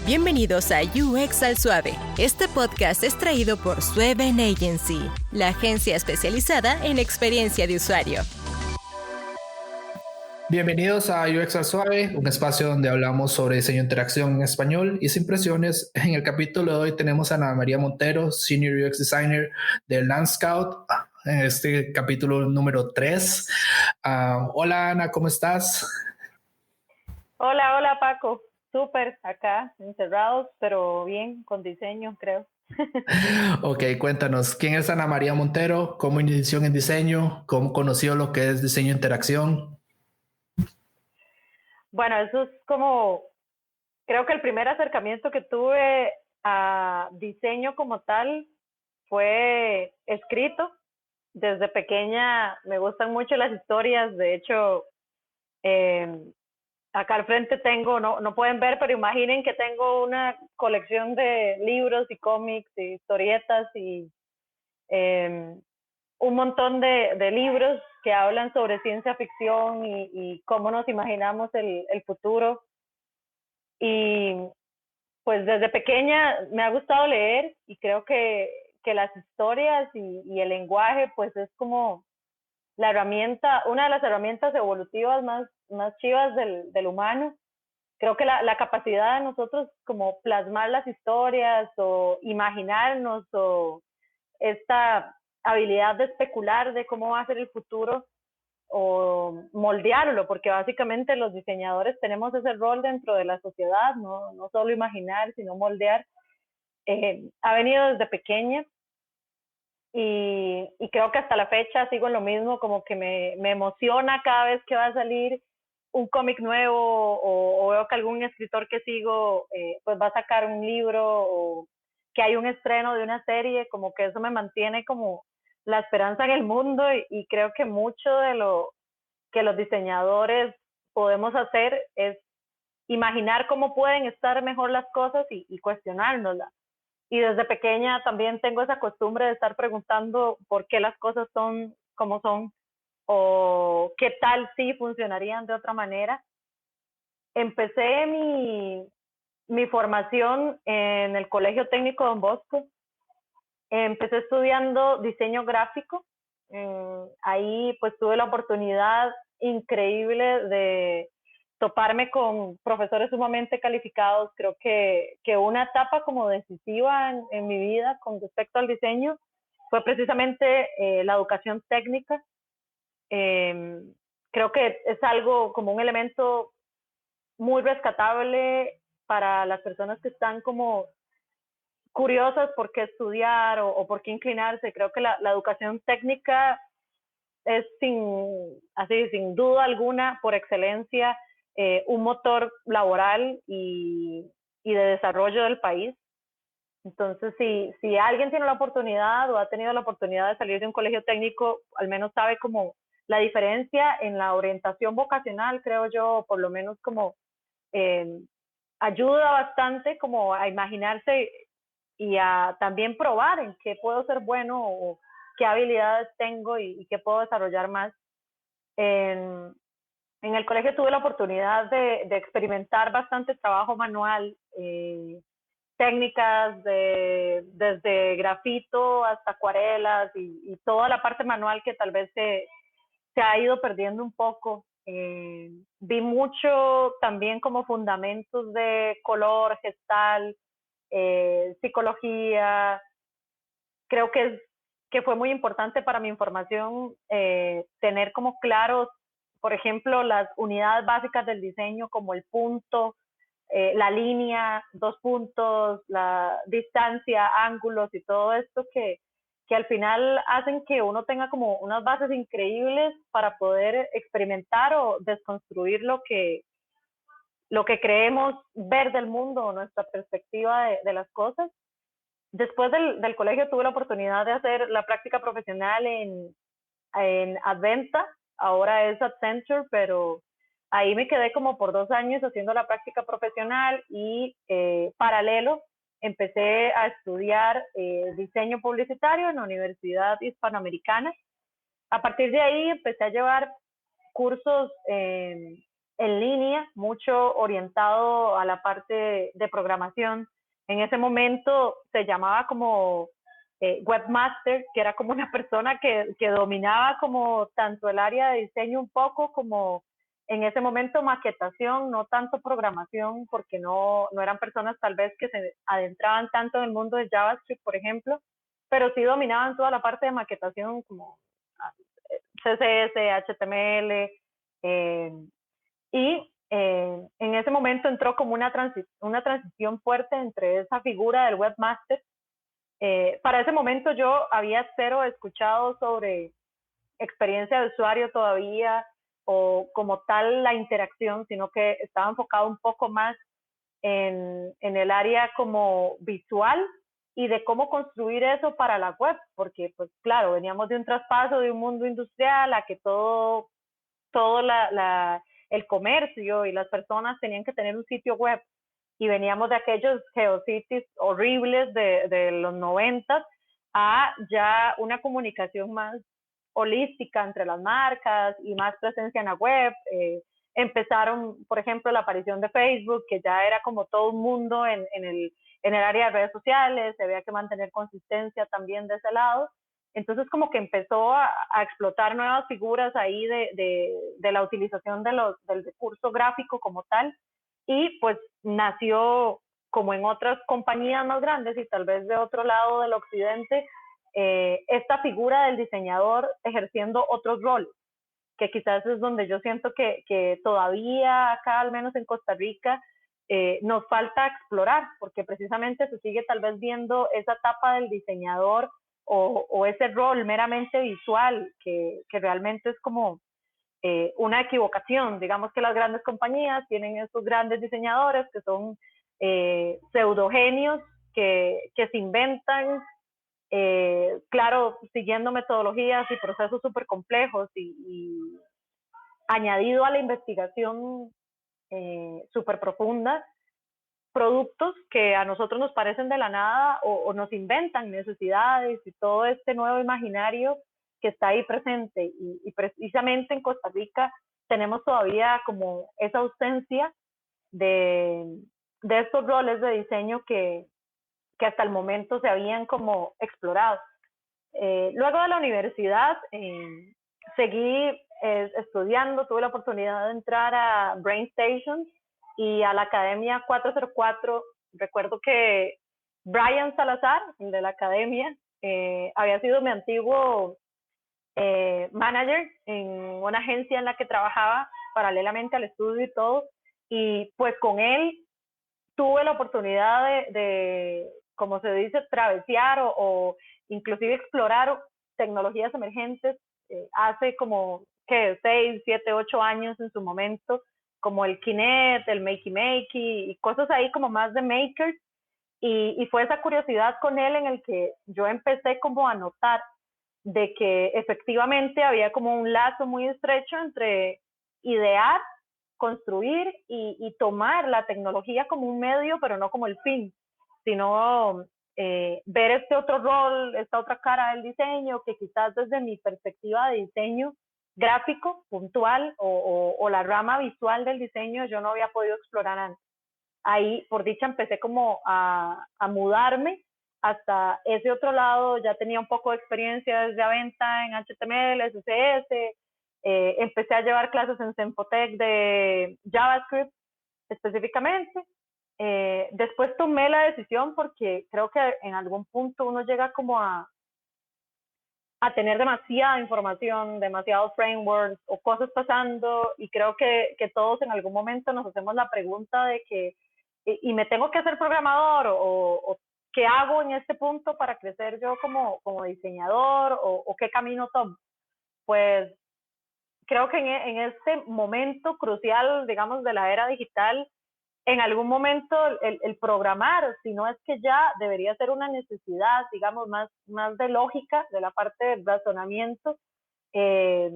Bienvenidos a UX al Suave. Este podcast es traído por Sueven Agency, la agencia especializada en experiencia de usuario. Bienvenidos a UX al Suave, un espacio donde hablamos sobre diseño de interacción en español y sin presiones. En el capítulo de hoy tenemos a Ana María Montero, Senior UX Designer de Landscout, en este capítulo número 3. Hola Ana, ¿cómo estás? Hola Paco, súper acá, encerrados, pero bien, con diseño creo. Ok, cuéntanos, ¿quién es Ana María Montero? ¿Cómo inició en diseño? ¿Cómo conoció lo que es diseño de interacción? Bueno, eso es como, creo que el primer acercamiento que tuve a diseño como tal fue escrito. Desde pequeña me gustan mucho las historias, de hecho, acá al frente tengo, no pueden ver, pero imaginen que tengo una colección de libros y cómics y historietas y un montón de libros que hablan sobre ciencia ficción y cómo nos imaginamos el futuro. Y pues desde pequeña me ha gustado leer y creo que las historias y el lenguaje pues es como la herramienta, una de las herramientas evolutivas más chivas del humano. Creo que la capacidad de nosotros como plasmar las historias o imaginarnos o esta habilidad de especular de cómo va a ser el futuro o moldearlo, porque básicamente los diseñadores tenemos ese rol dentro de la sociedad, no solo imaginar, sino moldear. Ha venido desde pequeña y creo que hasta la fecha sigo en lo mismo, como que me emociona cada vez que va a salir un cómic nuevo o veo que algún escritor que sigo pues va a sacar un libro o que hay un estreno de una serie, como que eso me mantiene como la esperanza en el mundo y creo que mucho de lo que los diseñadores podemos hacer es imaginar cómo pueden estar mejor las cosas y cuestionárnoslas. Y desde pequeña también tengo esa costumbre de estar preguntando por qué las cosas son como son o qué tal si funcionarían de otra manera. Empecé mi formación en el Colegio Técnico Don Bosco. Empecé estudiando diseño gráfico. Ahí pues tuve la oportunidad increíble de toparme con profesores sumamente calificados. Creo que una etapa como decisiva en mi vida con respecto al diseño fue precisamente la educación técnica. Creo que es algo como un elemento muy rescatable para las personas que están como curiosas por qué estudiar o por qué inclinarse. Creo que la educación técnica es sin duda alguna, por excelencia, un motor laboral y de desarrollo del país. Entonces, si alguien tiene la oportunidad o ha tenido la oportunidad de salir de un colegio técnico, al menos sabe como la diferencia en la orientación vocacional, creo yo, por lo menos como eh, ayuda bastante como a imaginarse y a también probar en qué puedo ser bueno o qué habilidades tengo y qué puedo desarrollar más. En, en el colegio tuve la oportunidad de experimentar bastante trabajo manual, técnicas desde grafito hasta acuarelas y toda la parte manual que tal vez se ha ido perdiendo un poco. Vi mucho también como fundamentos de color, gestal, psicología. Creo que fue muy importante para mi formación tener como claros, por ejemplo, las unidades básicas del diseño como el punto, la línea, dos puntos, la distancia, ángulos y todo esto que al final hacen que uno tenga como unas bases increíbles para poder experimentar o desconstruir lo que creemos ver del mundo o nuestra perspectiva de las cosas. Después del colegio tuve la oportunidad de hacer la práctica profesional en Adventa, ahora es Accenture, pero ahí me quedé como por 2 años haciendo la práctica profesional y paralelo empecé a estudiar diseño publicitario en la Universidad Hispanoamericana. A partir de ahí empecé a llevar cursos en línea, mucho orientado a la parte de programación. En ese momento se llamaba como webmaster, que era como una persona que dominaba como tanto el área de diseño un poco como en ese momento maquetación, no tanto programación, porque no eran personas tal vez que se adentraban tanto en el mundo de JavaScript, por ejemplo, pero sí dominaban toda la parte de maquetación como CSS, HTML, en ese momento entró como una transición fuerte entre esa figura del webmaster. Para ese momento yo había cero escuchado sobre experiencia de usuario todavía o como tal la interacción, sino que estaba enfocado un poco más en el área como visual y de cómo construir eso para la web, porque pues claro, veníamos de un traspaso de un mundo industrial a que todo el comercio y las personas tenían que tener un sitio web y veníamos de aquellos geocities horribles de los 90 a ya una comunicación más holística entre las marcas y más presencia en la web. Empezaron, por ejemplo, la aparición de Facebook, que ya era como todo un mundo en el área de redes sociales, se había que mantener consistencia también de ese lado. Entonces como que empezó a explotar nuevas figuras ahí de la utilización del recurso gráfico como tal, y pues nació como en otras compañías más grandes y tal vez de otro lado del occidente, esta figura del diseñador ejerciendo otros roles, que quizás es donde yo siento que todavía acá, al menos en Costa Rica, nos falta explorar, porque precisamente se sigue tal vez viendo esa etapa del diseñador o ese rol meramente visual, que realmente es como una equivocación. Digamos que las grandes compañías tienen estos grandes diseñadores que son pseudogenios que se inventan, claro, siguiendo metodologías y procesos súper complejos y añadido a la investigación súper profunda, productos que a nosotros nos parecen de la nada o nos inventan necesidades y todo este nuevo imaginario que está ahí presente. Y precisamente en Costa Rica tenemos todavía como esa ausencia de estos roles de diseño que hasta el momento se habían como explorado. Luego de la universidad seguí estudiando, tuve la oportunidad de entrar a Brain Station y a la Academia 404. Recuerdo que Brian Salazar, el de la academia, había sido mi antiguo manager en una agencia en la que trabajaba paralelamente al estudio y todo, y pues con él tuve la oportunidad como se dice, travesear o inclusive explorar tecnologías emergentes hace como que 6, 7, 8 años en su momento, como el Kinect, el Makey Makey y cosas ahí como más de makers, y fue esa curiosidad con él en el que yo empecé como a notar de que efectivamente había como un lazo muy estrecho entre idear, construir y tomar la tecnología como un medio, pero no como el fin, sino ver este otro rol, esta otra cara del diseño, que quizás desde mi perspectiva de diseño gráfico, puntual, o la rama visual del diseño, yo no había podido explorar antes. Ahí, por dicha, empecé como a mudarme hasta ese otro lado. Ya tenía un poco de experiencia desde a venta en HTML, CSS, empecé a llevar clases en Sempotec de JavaScript específicamente. Después tomé la decisión porque creo que en algún punto uno llega como a tener demasiada información, demasiados frameworks o cosas pasando, y creo que todos en algún momento nos hacemos la pregunta de que, y me tengo que hacer programador o qué hago en este punto para crecer yo como diseñador o qué camino tomo. Pues creo que en este momento crucial, digamos, de la era digital, en algún momento el programar, si no es que ya debería ser una necesidad, digamos, más de lógica, de la parte del razonamiento eh,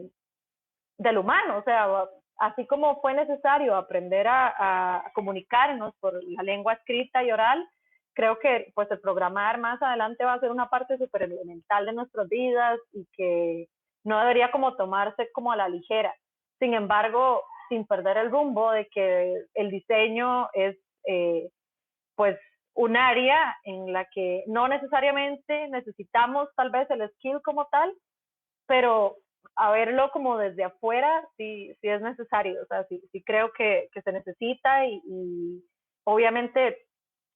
del humano. O sea, así como fue necesario aprender a comunicarnos por la lengua escrita y oral, creo que pues el programar más adelante va a ser una parte súper elemental de nuestras vidas y que no debería como tomarse como a la ligera. Sin embargo, sin perder el rumbo de que el diseño es pues un área en la que no necesariamente necesitamos tal vez el skill como tal, pero a verlo como desde afuera sí es necesario, o sea, sí creo que se necesita y obviamente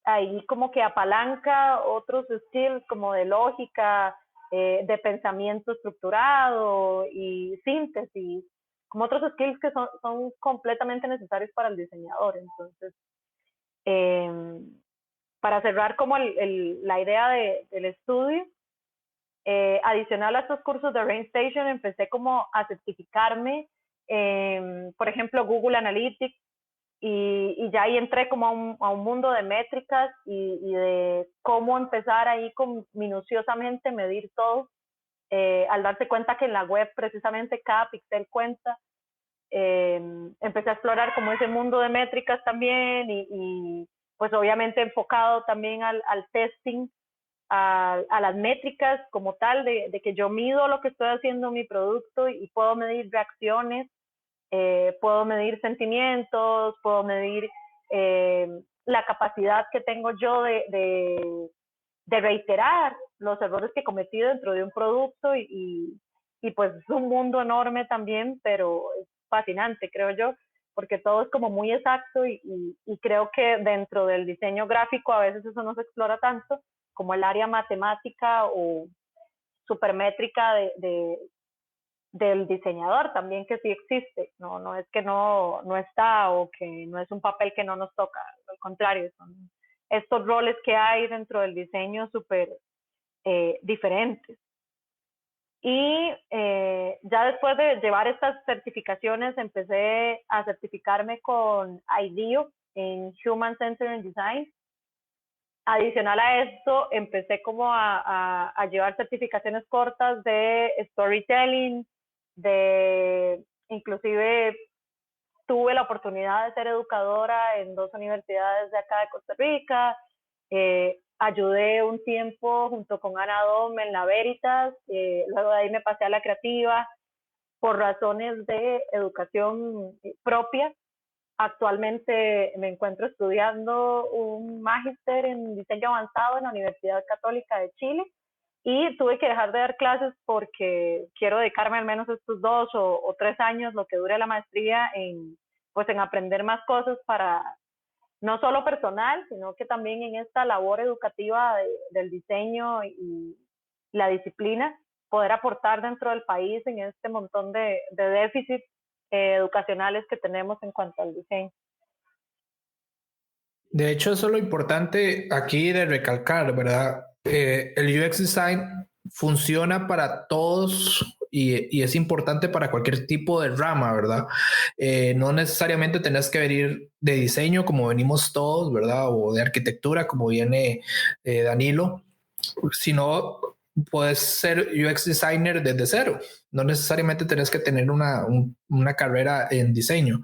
ahí como que apalanca otros skills como de lógica, de pensamiento estructurado y síntesis, como otros skills que son completamente necesarios para el diseñador. Entonces, para cerrar como la idea del estudio, adicional a estos cursos de RainStation, empecé como a certificarme, por ejemplo, Google Analytics, y ya ahí entré como a un mundo de métricas y de cómo empezar ahí con minuciosamente medir todo, al darse cuenta que en la web precisamente cada píxel cuenta. Empecé a explorar como ese mundo de métricas también y pues obviamente enfocado también al testing, a las métricas como tal, de que yo mido lo que estoy haciendo en mi producto y puedo medir reacciones, puedo medir sentimientos, puedo medir la capacidad que tengo yo de reiterar los errores que he cometido dentro de un producto y pues es un mundo enorme también, pero es fascinante, creo yo, porque todo es como muy exacto y creo que dentro del diseño gráfico a veces eso no se explora tanto como el área matemática o supermétrica del diseñador también, que sí existe, no es que no está o que no es un papel que no nos toca, al contrario, son estos roles que hay dentro del diseño súper diferentes. Y ya después de llevar estas certificaciones, empecé a certificarme con IDEO en Human Centered Design. Adicional a esto, empecé como a llevar certificaciones cortas de storytelling, inclusive tuve la oportunidad de ser educadora en 2 universidades de acá de Costa Rica. Ayudé un tiempo junto con Ana Dom en la Veritas, luego de ahí me pasé a la creativa por razones de educación propia. Actualmente me encuentro estudiando un magíster en diseño avanzado en la Universidad Católica de Chile y tuve que dejar de dar clases porque quiero dedicarme al menos estos 2 o 3 años, lo que dure la maestría, en aprender más cosas para no solo personal, sino que también en esta labor educativa del diseño y la disciplina, poder aportar dentro del país en este montón de déficits educacionales que tenemos en cuanto al diseño. De hecho, eso es lo importante aquí de recalcar, ¿verdad? El UX Design funciona para todos y es importante para cualquier tipo de rama, ¿verdad? No necesariamente tenés que venir de diseño como venimos todos, ¿verdad? O de arquitectura como viene Danilo, sino puedes ser UX Designer desde cero. No necesariamente tenés que tener una carrera en diseño.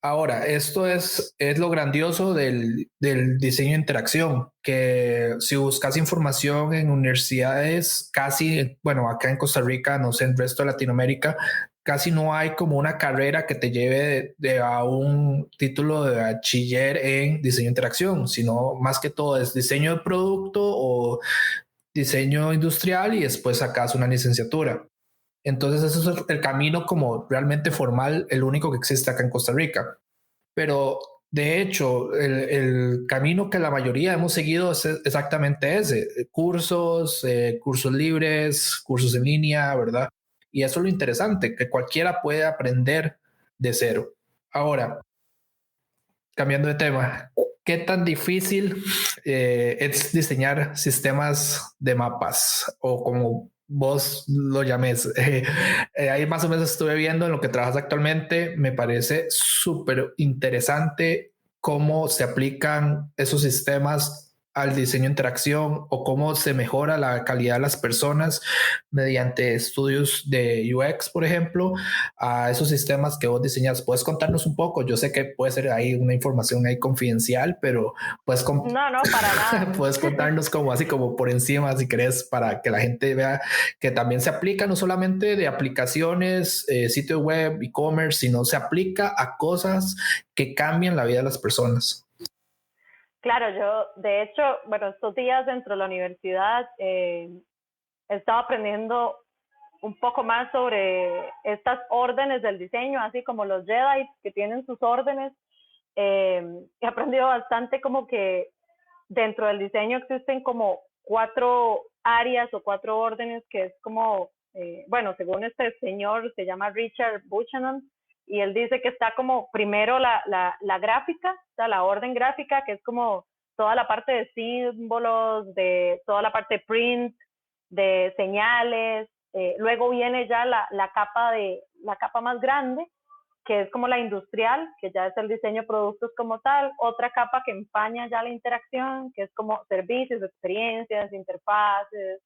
Ahora, esto es lo grandioso del diseño de interacción, que si buscas información en universidades, casi, bueno, acá en Costa Rica, no sé, en el resto de Latinoamérica, casi no hay como una carrera que te lleve a un título de bachiller en diseño de interacción, sino más que todo es diseño de producto o diseño industrial y después sacas una licenciatura. Entonces eso es el camino como realmente formal, el único que existe acá en Costa Rica. Pero de hecho, el camino que la mayoría hemos seguido es exactamente ese: cursos, cursos libres, cursos en línea, ¿verdad? Y eso es lo interesante, que cualquiera puede aprender de cero. Ahora, cambiando de tema, ¿qué tan difícil es diseñar sistemas de mapas o como vos lo llames? Ahí más o menos estuve viendo en lo que trabajas actualmente. Me parece súper interesante cómo se aplican esos sistemas al diseño de interacción o cómo se mejora la calidad de las personas mediante estudios de UX, por ejemplo, a esos sistemas que vos diseñas? ¿Puedes contarnos un poco? Yo sé que puede ser ahí una información ahí confidencial, pero No, para nada. puedes contarnos como así como por encima, si querés, para que la gente vea que también se aplica no solamente de aplicaciones, sitio web, e-commerce, sino se aplica a cosas que cambian la vida de las personas. Claro, yo, de hecho, bueno, estos días dentro de la universidad he estado aprendiendo un poco más sobre estas órdenes del diseño, así como los Jedi que tienen sus órdenes. He aprendido bastante como que dentro del diseño existen como 4 áreas o 4 órdenes, que es como, bueno, según este señor, se llama Richard Buchanan, y él dice que está como primero la gráfica, o sea, la orden gráfica, que es como toda la parte de símbolos, de toda la parte de print, de señales. Luego viene ya la capa más grande, que es como la industrial, que ya es el diseño de productos como tal. Otra capa que empaña ya la interacción, que es como servicios, experiencias, interfaces,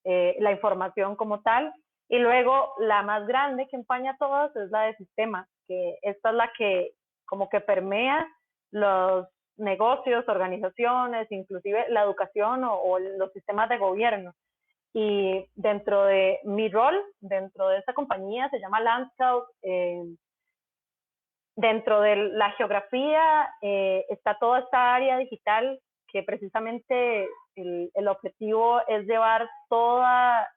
la información como tal. Y luego la más grande que empaña todas es la de sistemas, que esta es la que como que permea los negocios, organizaciones, inclusive la educación o los sistemas de gobierno. Y dentro de mi rol, dentro de esta compañía, se llama Landscout. Dentro de la geografía está toda esta área digital, que precisamente el objetivo es llevar toda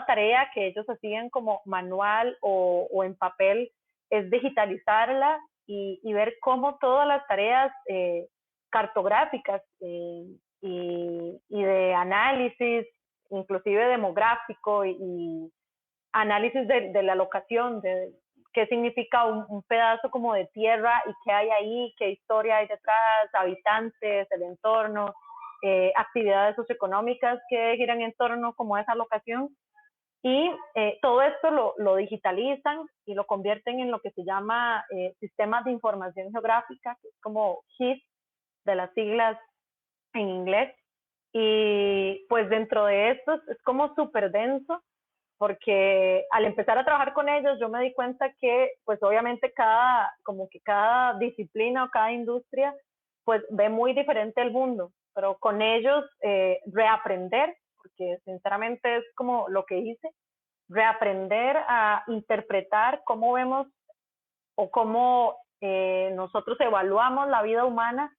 tarea que ellos hacían como manual o en papel, es digitalizarla y ver cómo todas las tareas cartográficas y de análisis, inclusive demográfico y análisis de la locación, de qué significa un pedazo como de tierra y qué hay ahí, qué historia hay detrás, habitantes, el entorno, actividades socioeconómicas que giran en torno como a esa locación. Y todo esto lo digitalizan y lo convierten en lo que se llama sistemas de información geográfica, que es como GIS, de las siglas en inglés. Y pues dentro de esto es como súper denso, porque al empezar a trabajar con ellos yo me di cuenta que pues obviamente como que cada disciplina o cada industria pues ve muy diferente el mundo, pero con ellos reaprender, porque sinceramente es como lo que hice, reaprender a interpretar cómo vemos o cómo nosotros evaluamos la vida humana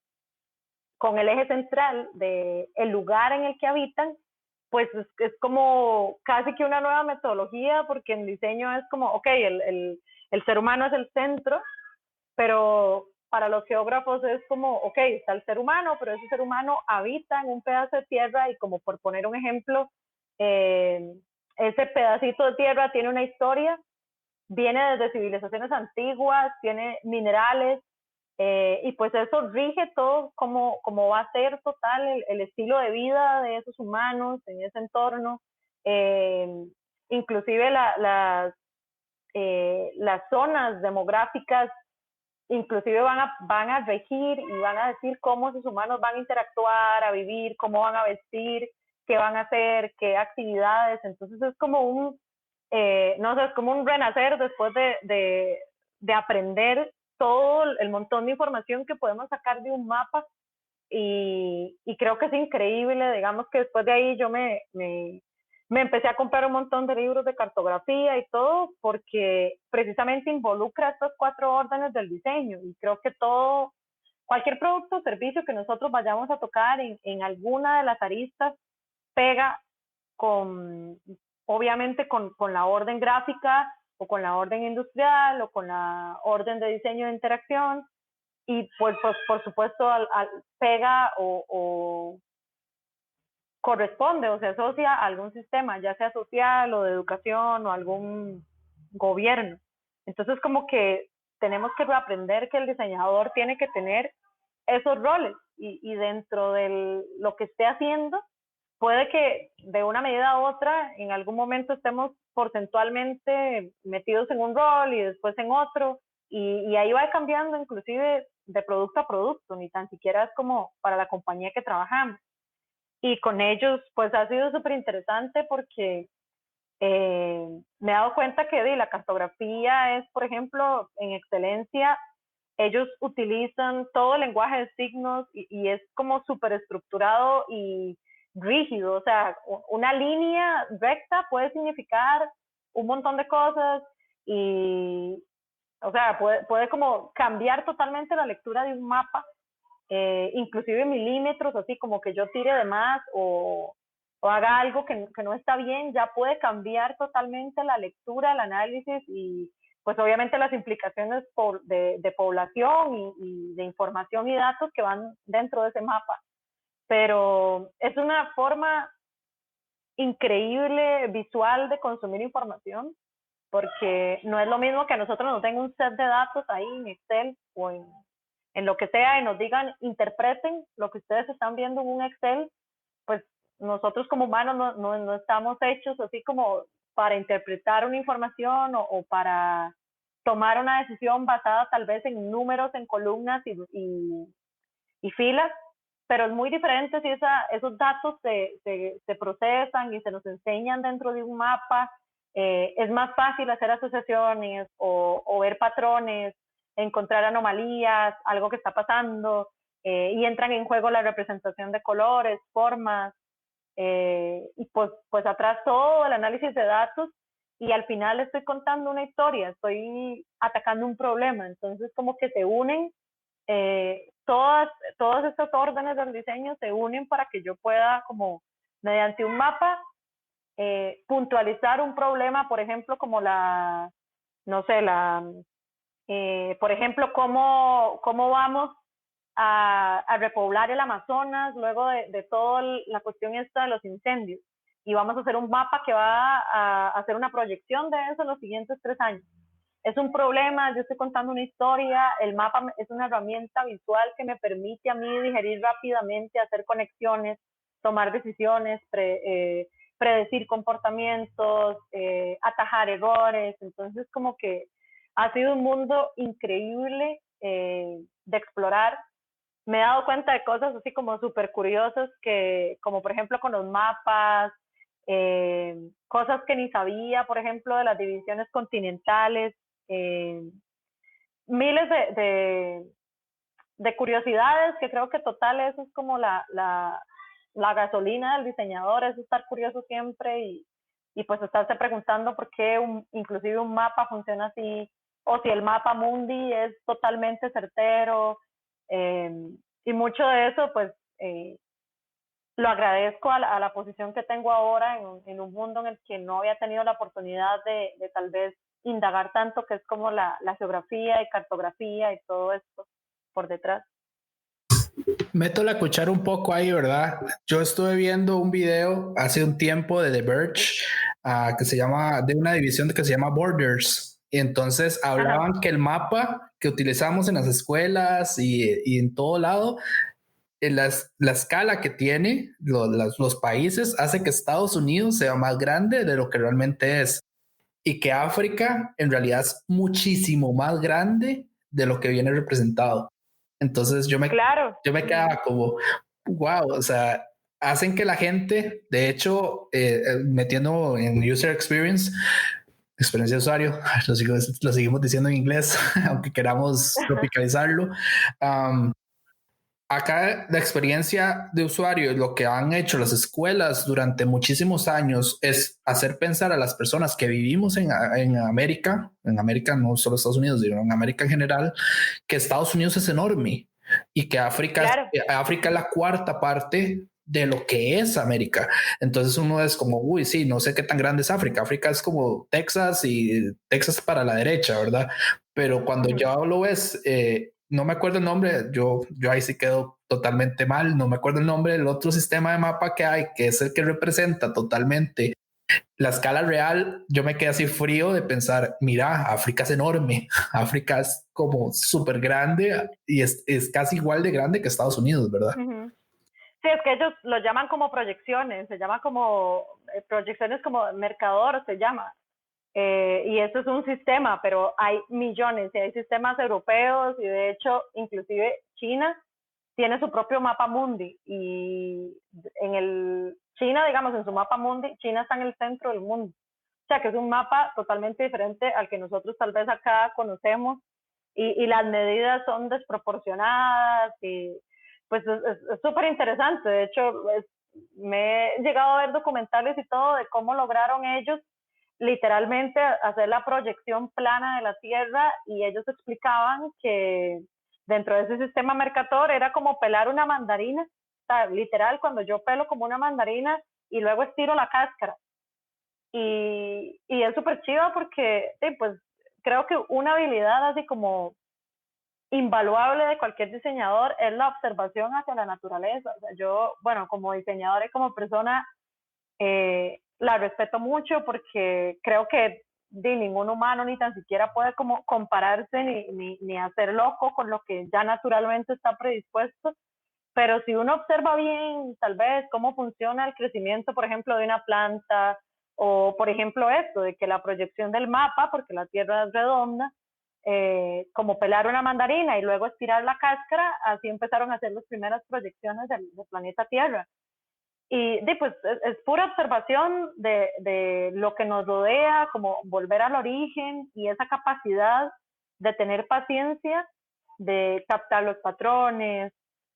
con el eje central de el lugar en el que habitan. Pues es como casi que una nueva metodología, porque en diseño es como, ok, el ser humano es el centro, pero para los geógrafos es como, ok, está el ser humano, pero ese ser humano habita en un pedazo de tierra y, como por poner un ejemplo, ese pedacito de tierra tiene una historia, viene desde civilizaciones antiguas, tiene minerales, y pues eso rige todo como va a ser total el estilo de vida de esos humanos en ese entorno. Eh, Inclusive las zonas demográficas inclusive van a regir y van a decir cómo esos humanos van a interactuar, a vivir, cómo van a vestir, qué van a hacer, qué actividades. Entonces es como no sé, es como un renacer después de aprender todo el montón de información que podemos sacar de un mapa. Y creo que es increíble. Digamos que después de ahí yo me empecé a comprar un montón de libros de cartografía y todo, porque precisamente involucra estas 4 órdenes del diseño. Y creo que cualquier producto o servicio que nosotros vayamos a tocar en alguna de las aristas pega con, obviamente, con la orden gráfica o con la orden industrial o con la orden de diseño de interacción. Y pues por supuesto pega o corresponde o se asocia a algún sistema, ya sea social o de educación o algún gobierno. Entonces como que tenemos que aprender que el diseñador tiene que tener esos roles, y dentro de lo que esté haciendo, puede que de una medida a otra en algún momento estemos porcentualmente metidos en un rol y después en otro, y ahí va cambiando inclusive de producto a producto, ni tan siquiera es como para la compañía que trabajamos. Y con ellos, pues ha sido súper interesante porque me he dado cuenta que la cartografía es, por ejemplo, en excelencia, ellos utilizan todo el lenguaje de signos y es como súper estructurado y rígido, o sea, una línea recta puede significar un montón de cosas y, o sea, puede como cambiar totalmente la lectura de un mapa, inclusive milímetros, así como que yo tire de más o haga algo que no está bien, ya puede cambiar totalmente la lectura, el análisis y pues obviamente las implicaciones de población y de información y datos que van dentro de ese mapa. Pero es una forma increíble visual de consumir información, porque no es lo mismo que a nosotros nos den un set de datos ahí en Excel o en lo que sea y nos digan, interpreten lo que ustedes están viendo en un Excel, pues nosotros como humanos no estamos hechos así como para interpretar una información o para tomar una decisión basada tal vez en números, en columnas y filas, pero es muy diferente si esos datos se procesan y se nos enseñan dentro de un mapa. Es más fácil hacer asociaciones o ver patrones, encontrar anomalías, algo que está pasando, y entran en juego la representación de colores, formas, y pues atrás todo el análisis de datos, y al final estoy contando una historia, estoy atacando un problema, entonces como que se unen, todas estas órdenes del diseño se unen para que yo pueda como mediante un mapa puntualizar un problema, por ejemplo, como no sé, por ejemplo, cómo vamos a repoblar el Amazonas luego de toda la cuestión esta de los incendios. Y vamos a hacer un mapa que va a hacer una proyección de eso en los siguientes 3 años. Es un problema, yo estoy contando una historia, el mapa es una herramienta visual que me permite a mí digerir rápidamente, hacer conexiones, tomar decisiones, predecir comportamientos, atajar errores. Entonces, como que ha sido un mundo increíble de explorar. Me he dado cuenta de cosas así como súper curiosas, como por ejemplo con los mapas, cosas que ni sabía, por ejemplo, de las divisiones continentales, miles de curiosidades que creo que total eso es como la gasolina del diseñador, es estar curioso siempre y pues estarse preguntando por qué inclusive un mapa funciona así, o si el mapa mundi es totalmente certero, y mucho de eso pues lo agradezco a la posición que tengo ahora en un mundo en el que no había tenido la oportunidad de tal vez indagar tanto, que es como la geografía y cartografía y todo esto por detrás. Meto la cuchara un poco ahí, ¿verdad? Yo estuve viendo un video hace un tiempo de The Verge, que se llama, de una división que se llama Borders. Y entonces hablaban que el mapa que utilizamos en las escuelas y en todo lado, la escala que tiene los países hace que Estados Unidos sea más grande de lo que realmente es. Y que África en realidad es muchísimo más grande de lo que viene representado. Entonces yo me quedaba como, wow, o sea, hacen que la gente, de hecho, metiendo en user experience, experiencia de usuario, lo seguimos diciendo en inglés, aunque queramos tropicalizarlo. Acá la experiencia de usuario, lo que han hecho las escuelas durante muchísimos años es hacer pensar a las personas que vivimos en América, no solo Estados Unidos, sino en América en general, que Estados Unidos es enorme y que África es la cuarta parte de lo que es América. Entonces uno es como, uy, sí, no sé qué tan grande es África. África es como Texas y Texas para la derecha, ¿verdad? Pero cuando ya lo ves, no me acuerdo el nombre, yo ahí sí quedo totalmente mal, no me acuerdo el nombre del otro sistema de mapa que hay, que es el que representa totalmente la escala real. Yo me quedé así frío de pensar, mira, África es enorme, África es como súper grande y es casi igual de grande que Estados Unidos, ¿verdad? Sí, es que ellos lo llaman como proyecciones, se llama como proyecciones como mercador, se llama. y eso es un sistema, pero hay millones y hay sistemas europeos y de hecho inclusive China tiene su propio mapa mundi y China, digamos, en su mapa mundi, China está en el centro del mundo. O sea, que es un mapa totalmente diferente al que nosotros tal vez acá conocemos y las medidas son desproporcionadas y pues es súper interesante. De hecho, me he llegado a ver documentales y todo de cómo lograron ellos literalmente hacer la proyección plana de la Tierra y ellos explicaban que dentro de ese sistema Mercator era como pelar una mandarina, o sea, literal cuando yo pelo como una mandarina y luego estiro la cáscara y es súper chiva porque sí, pues creo que una habilidad así como invaluable de cualquier diseñador es la observación hacia la naturaleza. O sea, yo, bueno, como diseñadora y como persona, la respeto mucho porque creo que de ningún humano ni tan siquiera puede como compararse ni hacer loco con lo que ya naturalmente está predispuesto. Pero si uno observa bien, tal vez, cómo funciona el crecimiento, por ejemplo, de una planta, o por ejemplo esto, de que la proyección del mapa, porque la Tierra es redonda, como pelar una mandarina y luego estirar la cáscara, así empezaron a hacer las primeras proyecciones del planeta Tierra. Y pues es pura observación de lo que nos rodea, como volver al origen y esa capacidad de tener paciencia, de captar los patrones,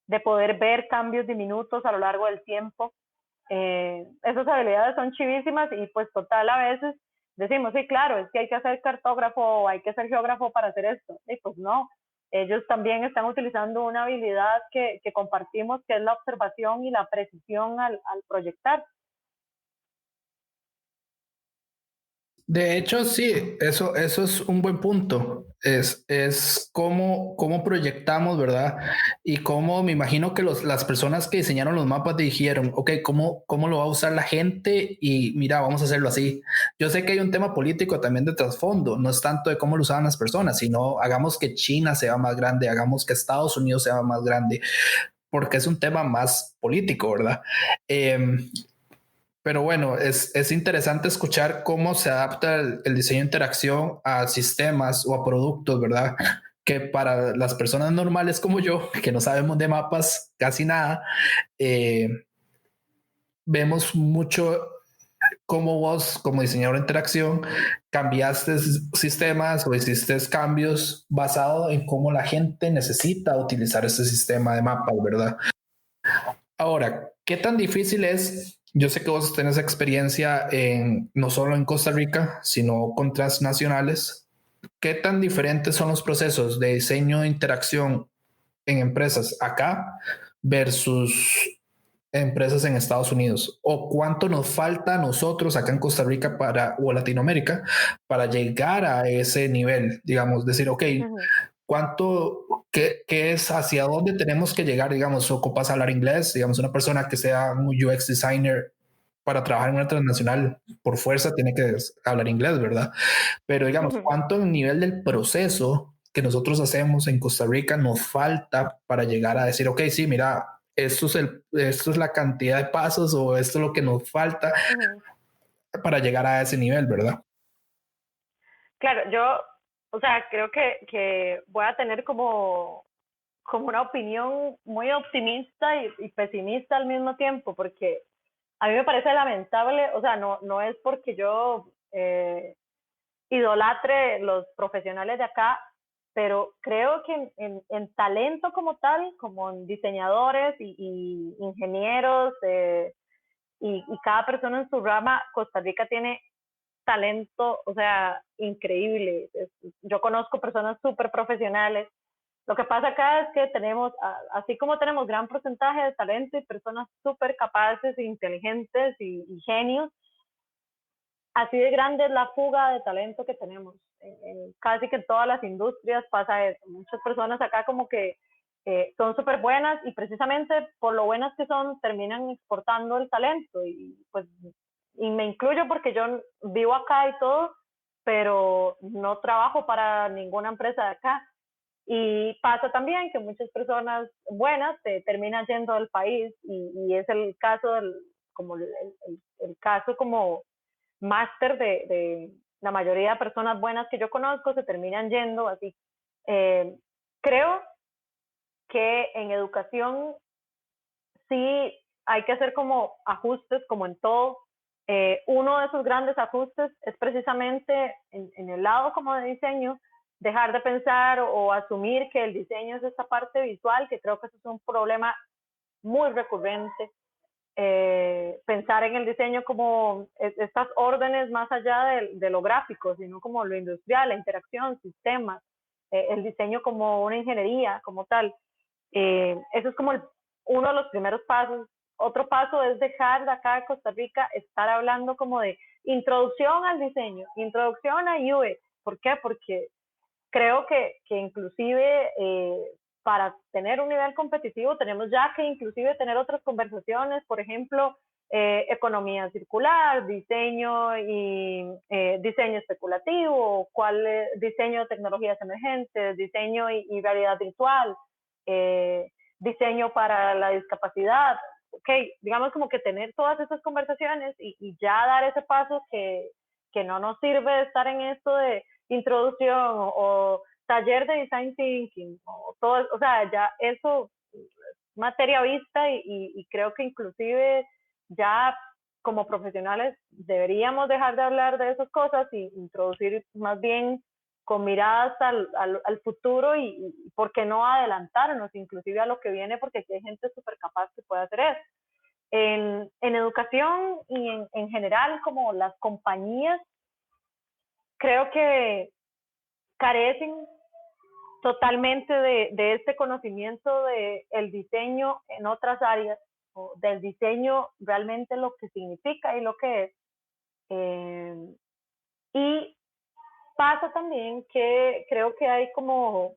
de poder ver cambios diminutos a lo largo del tiempo. Esas habilidades son chivísimas y pues total a veces decimos, sí, claro, es que hay que ser cartógrafo o hay que ser geógrafo para hacer esto. Y pues no, ellos también están utilizando una habilidad que compartimos, que es la observación y la precisión al proyectar. De hecho, sí, eso es un buen punto. Es cómo proyectamos, ¿verdad? Y cómo me imagino que las personas que diseñaron los mapas dijeron, ok, ¿cómo lo va a usar la gente? Y mira, vamos a hacerlo así. Yo sé que hay un tema político también de trasfondo, no es tanto de cómo lo usaban las personas, sino hagamos que China sea más grande, hagamos que Estados Unidos sea más grande, porque es un tema más político, ¿verdad? Pero bueno, es interesante escuchar cómo se adapta el diseño de interacción a sistemas o a productos, ¿verdad? Que para las personas normales como yo, que no sabemos de mapas casi nada, eh, vemos mucho cómo vos, como diseñador de interacción, cambiaste sistemas o hiciste cambios basados en cómo la gente necesita utilizar ese sistema de mapas, ¿verdad? Ahora, ¿qué tan difícil es? Yo sé que vos tenés experiencia no solo en Costa Rica, sino con transnacionales. ¿Qué tan diferentes son los procesos de diseño de interacción en empresas acá versus empresas en Estados Unidos? ¿O cuánto nos falta a nosotros acá en Costa Rica o Latinoamérica para llegar a ese nivel? Digamos, decir, ok, ¿cuánto, qué es, hacia dónde tenemos que llegar? Digamos, ocupas hablar inglés, digamos, una persona que sea un UX designer para trabajar en una transnacional, por fuerza tiene que hablar inglés, ¿verdad? Pero digamos, ¿cuánto en el nivel del proceso que nosotros hacemos en Costa Rica nos falta para llegar a decir, ok, sí, mira, esto es la cantidad de pasos o esto es lo que nos falta para llegar a ese nivel, ¿verdad? Claro, yo, o sea, creo que voy a tener como una opinión muy optimista y pesimista al mismo tiempo, porque a mí me parece lamentable, o sea, no es porque yo idolatre los profesionales de acá, pero creo que en talento como tal, como en diseñadores y ingenieros y cada persona en su rama, Costa Rica tiene talento, o sea, increíble. Yo conozco personas súper profesionales. Lo que pasa acá es que tenemos, así como tenemos gran porcentaje de talento y personas súper capaces, inteligentes y genios, así de grande es la fuga de talento que tenemos. En casi que todas las industrias pasa eso. Muchas personas acá como que son súper buenas y precisamente por lo buenas que son terminan exportando el talento y pues y me incluyo porque yo vivo acá y todo, pero no trabajo para ninguna empresa de acá. Y pasa también que muchas personas buenas se terminan yendo del país y es el caso como el caso como máster la mayoría de personas buenas que yo conozco se terminan yendo así. Creo que en educación sí hay que hacer como ajustes, como en todo. Uno de esos grandes ajustes es precisamente en el lado como de diseño, dejar de pensar o asumir que el diseño es esta parte visual, que creo que eso es un problema muy recurrente. Pensar en el diseño como estas órdenes más allá de lo gráfico, sino como lo industrial, la interacción, sistemas, el diseño como una ingeniería, como tal. Eso es como uno de los primeros pasos. Otro paso es dejar de acá de Costa Rica estar hablando como de introducción al diseño, introducción a UX. ¿Por qué? Porque creo que inclusive para tener un nivel competitivo tenemos ya que inclusive tener otras conversaciones, por ejemplo, economía circular, diseño y diseño especulativo, diseño de tecnologías emergentes, diseño y realidad virtual, diseño para la discapacidad. Ok, digamos como que tener todas esas conversaciones y ya dar ese paso que no nos sirve estar en esto de introducción o taller de design thinking, o todo, o sea, ya eso es materia vista y creo que inclusive ya como profesionales deberíamos dejar de hablar de esas cosas y introducir más bien con miradas al futuro y por qué no adelantarnos inclusive a lo que viene, porque aquí hay gente súper capaz que puede hacer eso. En educación y en general, como las compañías, creo que carecen totalmente de este conocimiento del diseño en otras áreas, o del diseño realmente lo que significa y lo que es. Y pasa también que creo que hay como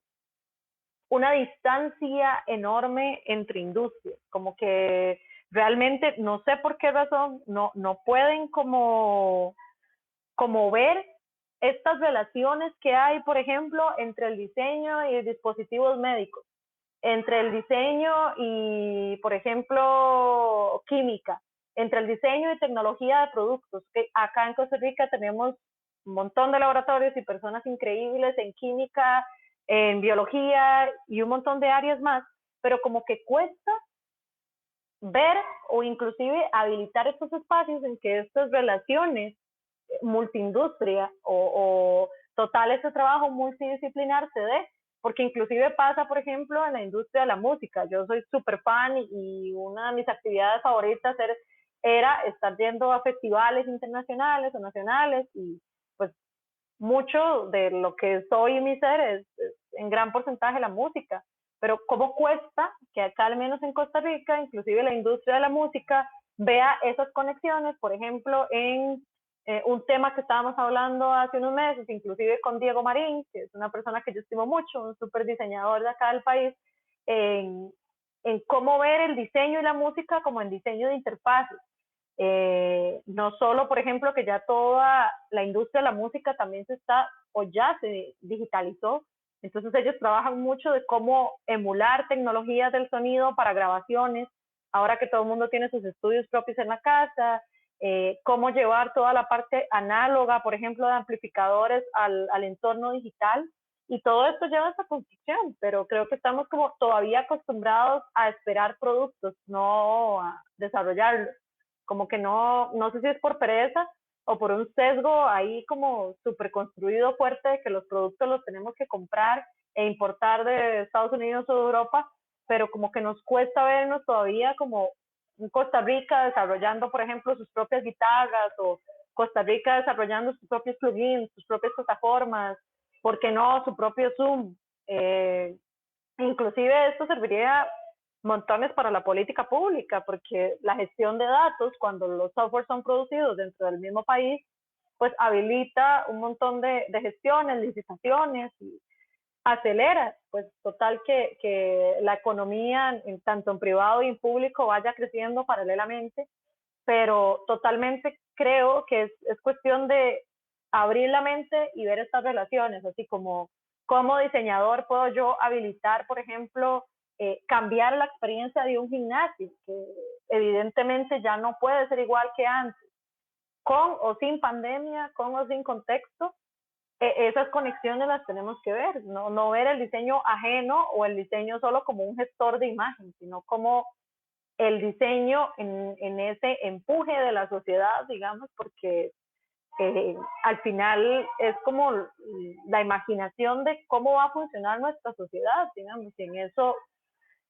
una distancia enorme entre industrias, como que realmente no sé por qué razón no pueden como ver estas relaciones que hay, por ejemplo, entre el diseño y dispositivos médicos, entre el diseño y, por ejemplo, química, entre el diseño y tecnología de productos, que acá en Costa Rica tenemos un montón de laboratorios y personas increíbles en química, en biología y un montón de áreas más, pero como que cuesta ver o inclusive habilitar estos espacios en que estas relaciones multiindustria o total ese trabajo multidisciplinar se dé, porque inclusive pasa, por ejemplo, en la industria de la música. Yo soy súper fan y una de mis actividades favoritas era estar yendo a festivales internacionales o nacionales y pues mucho de lo que soy y mi ser es en gran porcentaje la música, pero cómo cuesta que acá al menos en Costa Rica, inclusive la industria de la música, vea esas conexiones, por ejemplo, en un tema que estábamos hablando hace unos meses, inclusive con Diego Marín, que es una persona que yo estimo mucho, un súper diseñador de acá del país, en cómo ver el diseño y la música como en diseño de interfaces. No solo, por ejemplo, que ya toda la industria de la música también ya se digitalizó, entonces ellos trabajan mucho de cómo emular tecnologías del sonido para grabaciones, ahora que todo el mundo tiene sus estudios propios en la casa, cómo llevar toda la parte análoga, por ejemplo, de amplificadores al entorno digital, y todo esto lleva a esta construcción, pero creo que estamos como todavía acostumbrados a esperar productos, no a desarrollarlos. Como que no sé si es por pereza o por un sesgo ahí como súper construido fuerte de que los productos los tenemos que comprar e importar de Estados Unidos o de Europa, pero como que nos cuesta vernos todavía como en Costa Rica desarrollando, por ejemplo, sus propias guitarras, o Costa Rica desarrollando sus propios plugins, sus propias plataformas, ¿por qué no? Su propio Zoom. Inclusive esto serviría montones para la política pública, porque la gestión de datos, cuando los softwares son producidos dentro del mismo país, pues habilita un montón de gestiones, licitaciones y acelera, pues total que la economía, tanto en privado y en público, vaya creciendo paralelamente, pero totalmente creo que es cuestión de abrir la mente y ver estas relaciones, así como diseñador puedo yo habilitar, por ejemplo, cambiar la experiencia de un gimnasio, que evidentemente ya no puede ser igual que antes. con o sin pandemia, con o sin contexto, esas conexiones las tenemos que ver, no ver el diseño ajeno o el diseño solo como un gestor de imagen, sino como el diseño en ese empuje de la sociedad, digamos, porque al final es como la imaginación de cómo va a funcionar nuestra sociedad, digamos, y en eso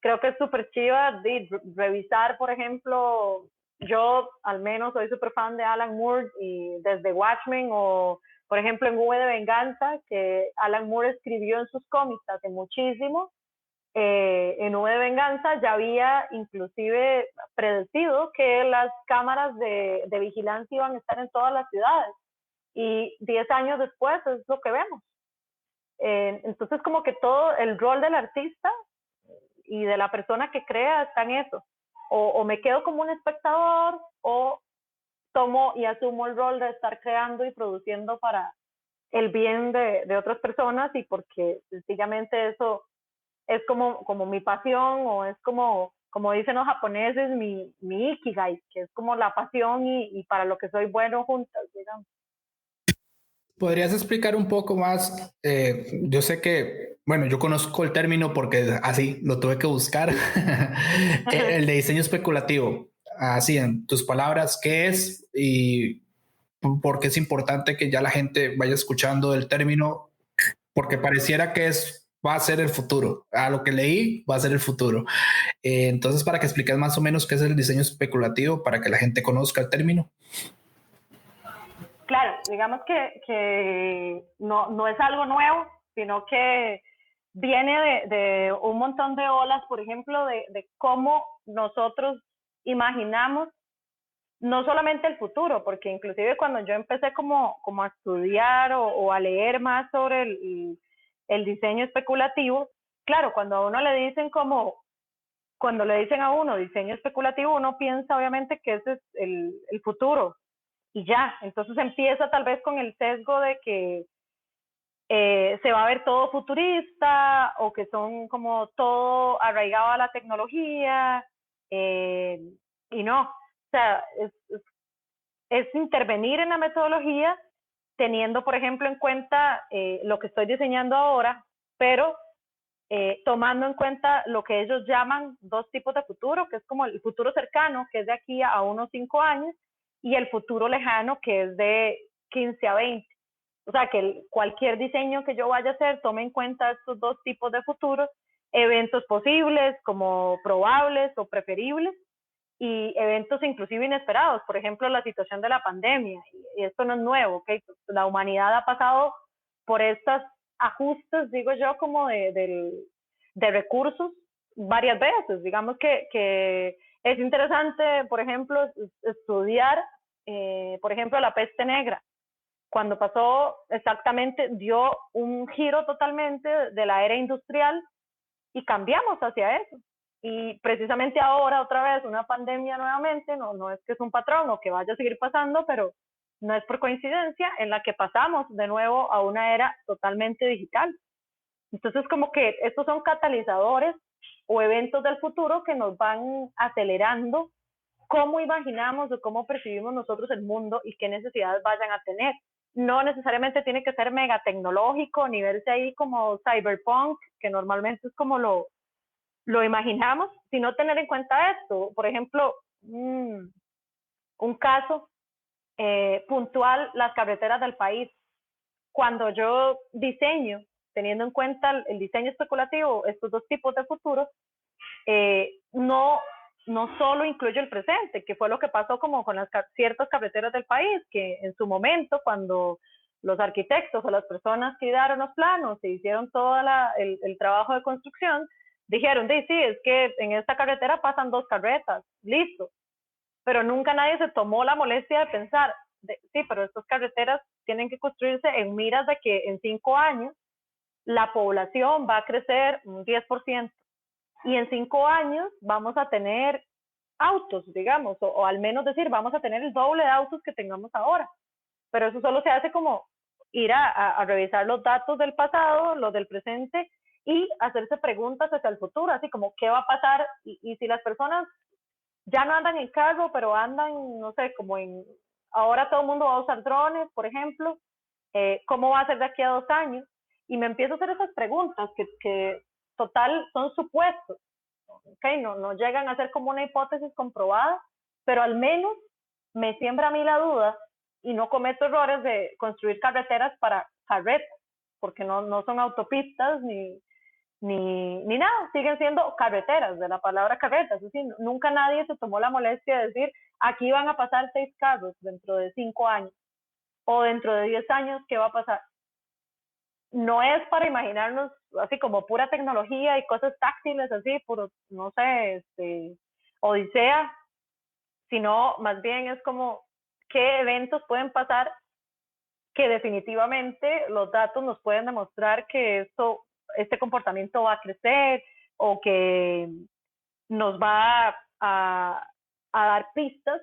creo que es súper chiva de revisar, por ejemplo, yo al menos soy súper fan de Alan Moore y desde Watchmen o, por ejemplo, en V de Venganza, que Alan Moore escribió en sus cómics hace muchísimo, en V de Venganza ya había inclusive predecido que las cámaras de vigilancia iban a estar en todas las ciudades y 10 años después es lo que vemos. Entonces como que todo el rol del artista y de la persona que crea está en eso. O me quedo como un espectador o tomo y asumo el rol de estar creando y produciendo para el bien de otras personas y porque sencillamente eso es como mi pasión o es como dicen los japoneses, mi ikigai, que es como la pasión y para lo que soy bueno juntas, digamos. ¿Podrías explicar un poco más? Yo sé que, bueno, yo conozco el término porque así lo tuve que buscar. El de diseño especulativo. Así, en tus palabras, ¿qué es? Y por qué es importante que ya la gente vaya escuchando el término, porque pareciera que va a ser el futuro. A lo que leí, va a ser el futuro. Entonces, para que expliques más o menos qué es el diseño especulativo, para que la gente conozca el término. Claro, digamos que no es algo nuevo, sino que viene de un montón de olas, por ejemplo, de cómo nosotros imaginamos no solamente el futuro, porque inclusive cuando yo empecé como a estudiar o a leer más sobre el diseño especulativo, claro, cuando a uno le dicen cuando le dicen a uno diseño especulativo, uno piensa obviamente que ese es el futuro, y ya, entonces empieza tal vez con el sesgo de que se va a ver todo futurista o que son como todo arraigado a la tecnología y no, o sea, es intervenir en la metodología teniendo, por ejemplo, en cuenta lo que estoy diseñando ahora, pero tomando en cuenta lo que ellos llaman dos tipos de futuro, que es como el futuro cercano, que es de aquí a unos 5 años, y el futuro lejano, que es de 15 a 20. O sea, que cualquier diseño que yo vaya a hacer tome en cuenta estos dos tipos de futuros, eventos posibles como probables o preferibles, y eventos inclusive inesperados, por ejemplo, la situación de la pandemia, y esto no es nuevo, ¿okay? La humanidad ha pasado por estos ajustes, digo yo, como de recursos varias veces. Digamos que es interesante, por ejemplo, estudiar, por ejemplo, la peste negra. Cuando pasó exactamente, dio un giro totalmente de la era industrial y cambiamos hacia eso. Y precisamente ahora, otra vez, una pandemia nuevamente, no es que es un patrón o que vaya a seguir pasando, pero no es por coincidencia en la que pasamos de nuevo a una era totalmente digital. Entonces, como que estos son catalizadores o eventos del futuro que nos van acelerando cómo imaginamos o cómo percibimos nosotros el mundo y qué necesidades vayan a tener. No necesariamente tiene que ser mega tecnológico, ni verse ahí como cyberpunk, que normalmente es como lo imaginamos, sino tener en cuenta esto. Por ejemplo, un caso puntual, las carreteras del país. Cuando yo diseño, teniendo en cuenta el diseño especulativo, estos dos tipos de futuros, no solo incluye el presente, que fue lo que pasó como con ciertas carreteras del país, que en su momento, cuando los arquitectos o las personas que idearon los planos e hicieron todo el trabajo de construcción, dijeron, sí, es que en esta carretera pasan 2 carretas, listo, pero nunca nadie se tomó la molestia de pensar, sí, pero estas carreteras tienen que construirse en miras de que en 5 años la población va a crecer un 10%, y en 5 años vamos a tener autos, digamos, o al menos decir, vamos a tener el doble de autos que tengamos ahora. Pero eso solo se hace como ir a revisar los datos del pasado, los del presente, y hacerse preguntas hacia el futuro, así como qué va a pasar, y si las personas ya no andan en carro, pero andan, no sé, como ahora todo el mundo va a usar drones, por ejemplo, ¿cómo va a ser de aquí a 2 años? Y me empiezo a hacer esas preguntas que total son supuestos, ¿okay? No llegan a ser como una hipótesis comprobada, pero al menos me siembra a mí la duda y no cometo errores de construir carreteras para carretas, porque no son autopistas ni nada, siguen siendo carreteras, de la palabra carretas. Es decir, nunca nadie se tomó la molestia de decir, aquí van a pasar 6 carros dentro de 5 años, o dentro de 10 años, ¿qué va a pasar? No es para imaginarnos así como pura tecnología y cosas táctiles así, puro, no sé, odisea, sino más bien es como qué eventos pueden pasar que definitivamente los datos nos pueden demostrar que este comportamiento va a crecer o que nos va a dar pistas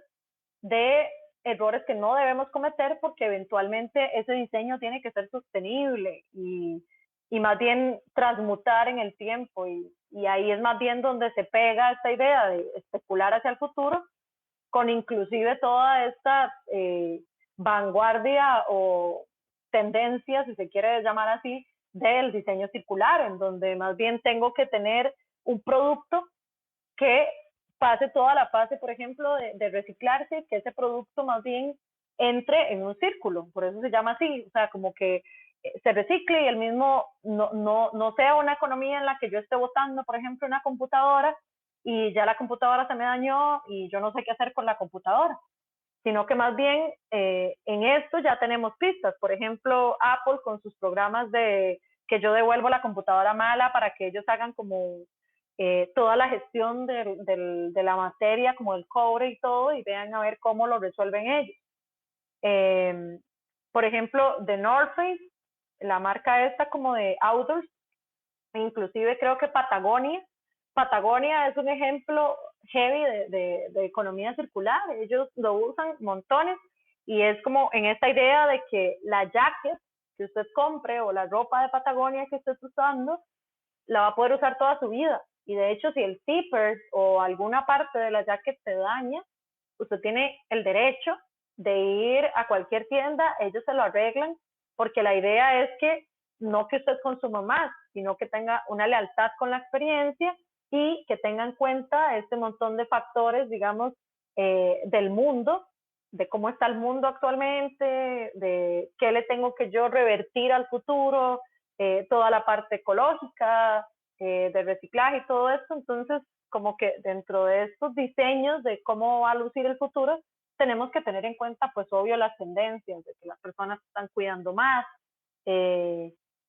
de errores que no debemos cometer, porque eventualmente ese diseño tiene que ser sostenible y más bien transmutar en el tiempo, y ahí es más bien donde se pega esta idea de especular hacia el futuro, con inclusive toda esta vanguardia o tendencia, si se quiere llamar así, del diseño circular, en donde más bien tengo que tener un producto que pase toda la fase, por ejemplo, de reciclarse, que ese producto más bien entre en un círculo, por eso se llama así, o sea, como que se recicle y el mismo no sea una economía en la que yo esté botando, por ejemplo, una computadora y ya la computadora se me dañó y yo no sé qué hacer con la computadora, sino que más bien en esto ya tenemos pistas. Por ejemplo, Apple con sus programas de que yo devuelvo la computadora mala para que ellos hagan como toda la gestión de la materia, como el cobre y todo, y vean a ver cómo lo resuelven ellos. Por ejemplo, de North Face, la marca esta como de outdoors, inclusive creo que Patagonia es un ejemplo heavy de economía circular. Ellos lo usan montones y es como en esta idea de que la jacket que usted compre o la ropa de Patagonia que esté usando la va a poder usar toda su vida. Y de hecho, si el zipper o alguna parte de la jacket se daña, usted tiene el derecho de ir a cualquier tienda, ellos se lo arreglan, porque la idea es que no que usted consuma más, sino que tenga una lealtad con la experiencia y que tenga en cuenta este montón de factores, digamos, del mundo, de cómo está el mundo actualmente, de qué le tengo que yo revertir al futuro, toda la parte ecológica, de reciclaje y todo esto. Entonces, como que dentro de estos diseños de cómo va a lucir el futuro, tenemos que tener en cuenta, pues obvio, las tendencias de que las personas están cuidando más,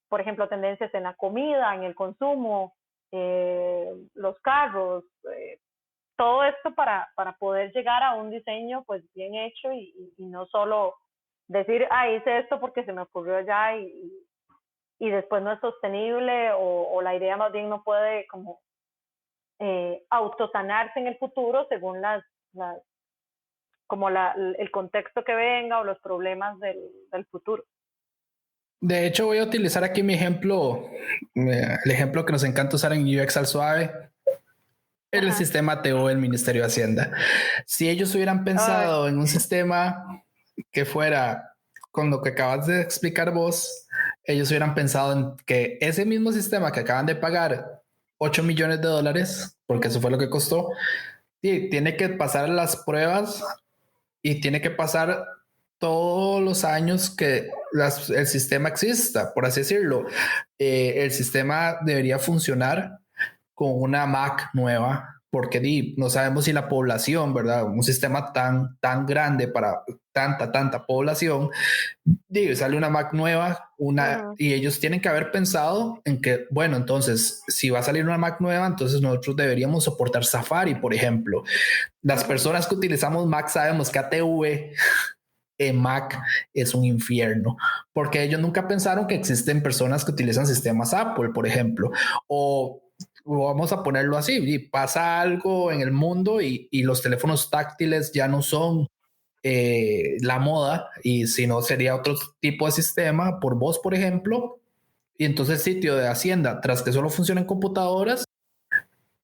por ejemplo, tendencias en la comida, en el consumo, los carros, todo esto para poder llegar a un diseño pues bien hecho y no solo decir, hice esto porque se me ocurrió ya y después no es sostenible o la idea más bien no puede como autosanarse en el futuro según el contexto que venga o los problemas del futuro. De hecho, voy a utilizar aquí mi ejemplo, el ejemplo que nos encanta usar en UX al suave, el sistema TO del Ministerio de Hacienda. Si ellos hubieran pensado en un sistema que fuera con lo que acabas de explicar vos, ellos hubieran pensado en que ese mismo sistema que acaban de pagar $8 millones, porque eso fue lo que costó, tiene que pasar las pruebas y tiene que pasar todos los años que el sistema exista, por así decirlo. El sistema debería funcionar con una Mac nueva, porque no sabemos si la población, ¿verdad? Un sistema tan grande para tanta población, sale una Mac nueva, y ellos tienen que haber pensado en que, bueno, entonces, si va a salir una Mac nueva, entonces nosotros deberíamos soportar Safari, por ejemplo. Las personas que utilizamos Mac sabemos que ATV en Mac es un infierno, porque ellos nunca pensaron que existen personas que utilizan sistemas Apple, por ejemplo, o vamos a ponerlo así, y pasa algo en el mundo y los teléfonos táctiles ya no son la moda, y si no sería otro tipo de sistema por voz, por ejemplo, y entonces el sitio de Hacienda, tras que solo funcionan computadoras,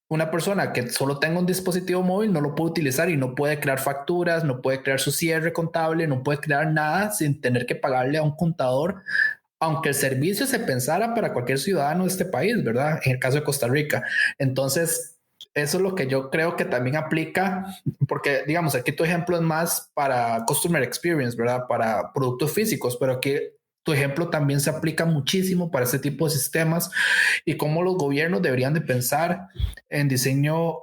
una persona que solo tenga un dispositivo móvil no lo puede utilizar y no puede crear facturas, no puede crear su cierre contable, no puede crear nada sin tener que pagarle a un contador, aunque el servicio se pensara para cualquier ciudadano de este país, ¿verdad? En el caso de Costa Rica. Entonces, eso es lo que yo creo que también aplica, porque digamos, aquí tu ejemplo es más para customer experience, ¿verdad? Para productos físicos, pero aquí tu ejemplo también se aplica muchísimo para este tipo de sistemas y cómo los gobiernos deberían de pensar en diseño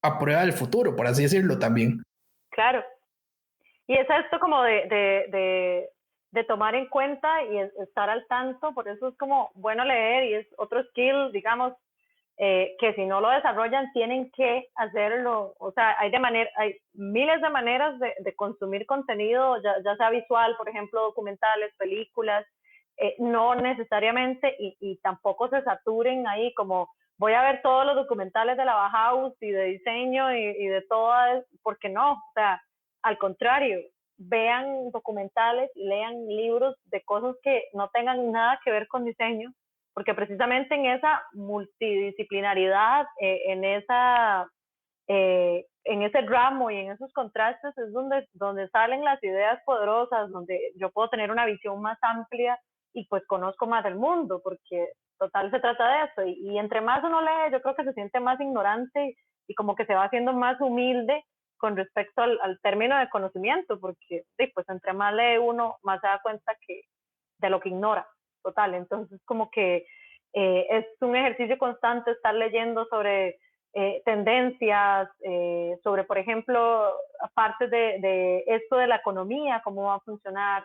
a prueba del futuro, por así decirlo también. Claro. Y es esto como de tomar en cuenta y estar al tanto, por eso es como bueno leer y es otro skill, digamos, que si no lo desarrollan tienen que hacerlo. O sea, hay miles de maneras de consumir contenido, ya sea visual, por ejemplo, documentales, películas, no necesariamente y tampoco se saturen ahí como voy a ver todos los documentales de la Bauhaus y de diseño y de todas, porque no, o sea, al contrario, vean documentales y lean libros de cosas que no tengan nada que ver con diseño, porque precisamente en esa multidisciplinaridad, en ese ramo y en esos contrastes es donde salen las ideas poderosas, donde yo puedo tener una visión más amplia y pues conozco más del mundo, porque total se trata de eso. Y entre más uno lee, yo creo que se siente más ignorante y como que se va haciendo más humilde con respecto al término de conocimiento, porque sí, pues entre más lee uno, más se da cuenta que de lo que ignora, total. Entonces como que es un ejercicio constante estar leyendo sobre tendencias, sobre, por ejemplo, aparte de esto de la economía, cómo va a funcionar.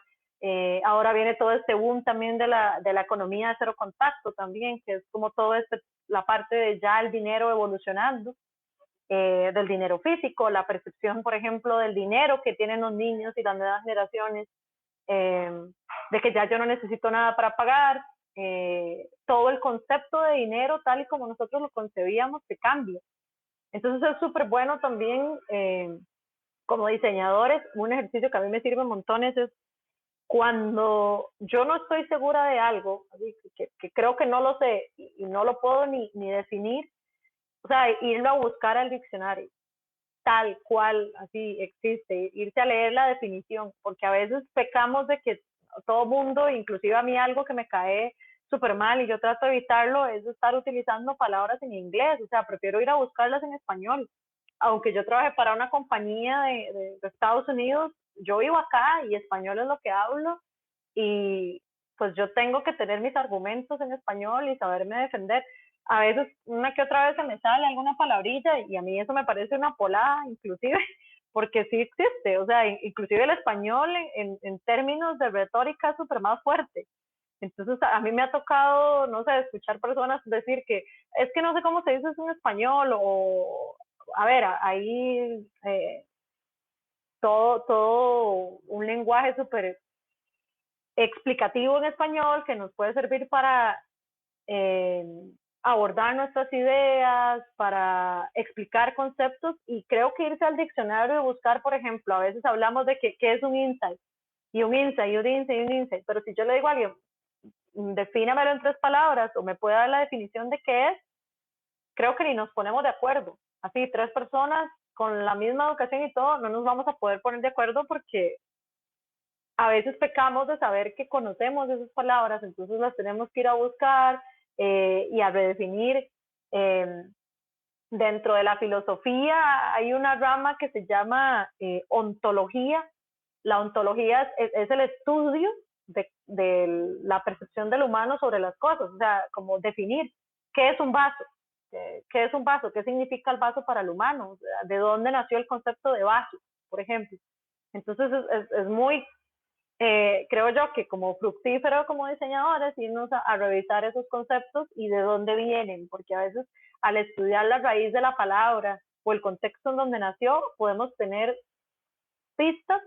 Ahora viene todo este boom también de la economía de cero contacto también, que es como todo la parte de ya el dinero evolucionando, del dinero físico, la percepción, por ejemplo, del dinero que tienen los niños y las nuevas generaciones, eh, de que ya yo no necesito nada para pagar, todo el concepto de dinero tal y como nosotros lo concebíamos se cambia. Entonces es súper bueno también, como diseñadores, un ejercicio que a mí me sirve montones es cuando yo no estoy segura de algo, que creo que no lo sé y no lo puedo ni definir, o sea, irlo a buscar al diccionario, tal cual, así existe, irse a leer la definición, porque a veces pecamos de que todo mundo, inclusive a mí algo que me cae súper mal y yo trato de evitarlo, es estar utilizando palabras en inglés, o sea, prefiero ir a buscarlas en español. Aunque yo trabajé para una compañía de Estados Unidos, yo vivo acá y español es lo que hablo y pues yo tengo que tener mis argumentos en español y saberme defender. A veces una que otra vez se me sale alguna palabrilla y a mí eso me parece una polada inclusive, porque sí existe, o sea, inclusive el español en términos de retórica es súper más fuerte. Entonces a mí me ha tocado, no sé, escuchar personas decir que es que no sé cómo se dice eso en español o, a ver, ahí todo un lenguaje súper explicativo en español que nos puede servir para eh, abordar nuestras ideas, para explicar conceptos y creo que irse al diccionario y buscar, por ejemplo, a veces hablamos de qué es un insight y un insight y un insight y un insight, pero si yo le digo a alguien, defínamelo en 3 palabras o me puede dar la definición de qué es, creo que ni nos ponemos de acuerdo. Así, 3 personas con la misma educación y todo, no nos vamos a poder poner de acuerdo porque a veces pecamos de saber que conocemos esas palabras, entonces las tenemos que ir a buscar y a redefinir. Eh, Dentro de la filosofía hay una rama que se llama ontología. La ontología es el estudio de la percepción del humano sobre las cosas, o sea, como definir qué es un vaso, qué es un vaso, qué significa el vaso para el humano, o sea, de dónde nació el concepto de vaso, por ejemplo. Entonces es muy, creo yo que como fructífero como diseñadores irnos a revisar esos conceptos y de dónde vienen, porque a veces al estudiar la raíz de la palabra o el contexto en donde nació, podemos tener pistas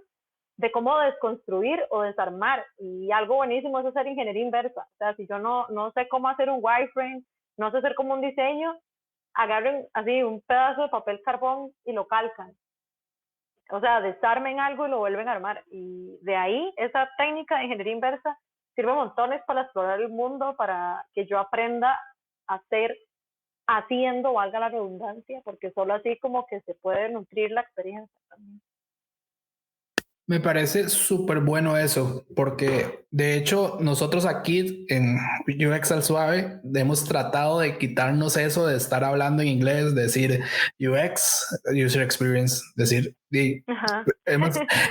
de cómo desconstruir o desarmar. Y algo buenísimo es hacer ingeniería inversa. O sea, si yo no sé cómo hacer un wireframe, no sé hacer como un diseño, agarren así un pedazo de papel carbón y lo calcan. O sea, desarmen algo y lo vuelven a armar. Y de ahí, esa técnica de ingeniería inversa sirve montones para explorar el mundo, para que yo aprenda a ser haciendo, valga la redundancia, porque solo así como que se puede nutrir la experiencia también. Me parece súper bueno eso, porque de hecho nosotros aquí en UX al Suave hemos tratado de quitarnos eso de estar hablando en inglés, decir UX, User Experience, decir,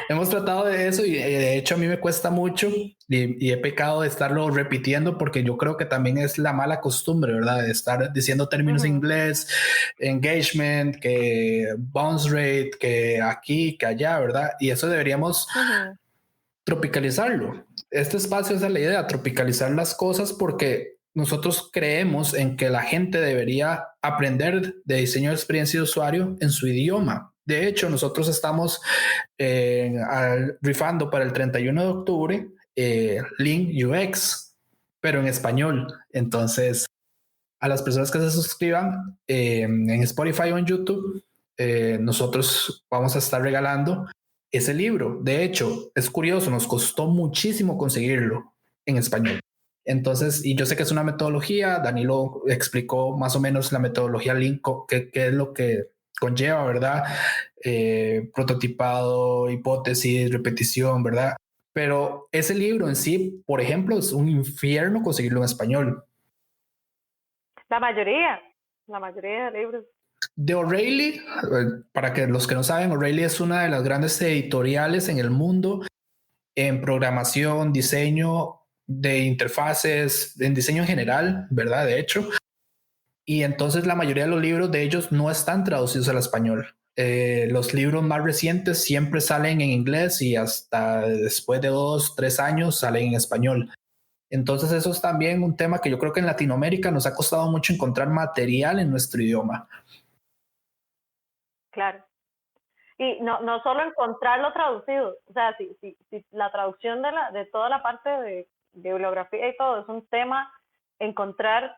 hemos tratado de eso y de hecho a mí me cuesta mucho y he pecado de estarlo repitiendo porque yo creo que también es la mala costumbre, ¿verdad? De estar diciendo términos en inglés, engagement, que bounce rate, que aquí, que allá, ¿verdad? Y eso deberíamos tropicalizarlo. Este espacio es la idea, tropicalizar las cosas porque nosotros creemos en que la gente debería aprender de diseño de experiencia de usuario en su idioma. De hecho, nosotros estamos rifando para el 31 de octubre Link UX, pero en español. Entonces, a las personas que se suscriban en Spotify o en YouTube, nosotros vamos a estar regalando ese libro. De hecho, es curioso, nos costó muchísimo conseguirlo en español. Entonces, y yo sé que es una metodología, Danilo explicó más o menos la metodología Lean, qué es lo que conlleva, ¿verdad? Prototipado, hipótesis, repetición, ¿verdad? Pero ese libro en sí, por ejemplo, es un infierno conseguirlo en español. La mayoría de libros. De O'Reilly, para que los que no saben, O'Reilly es una de las grandes editoriales en el mundo en programación, diseño de interfaces, en diseño en general, ¿verdad? De hecho. Y entonces la mayoría de los libros de ellos no están traducidos al español. Los libros más recientes siempre salen en inglés y hasta después de 2-3 años salen en español. Entonces eso es también un tema que yo creo que en Latinoamérica nos ha costado mucho encontrar material en nuestro idioma. Claro. Y no solo encontrarlo traducido, o sea, si la traducción de toda la parte de bibliografía y todo es un tema, encontrar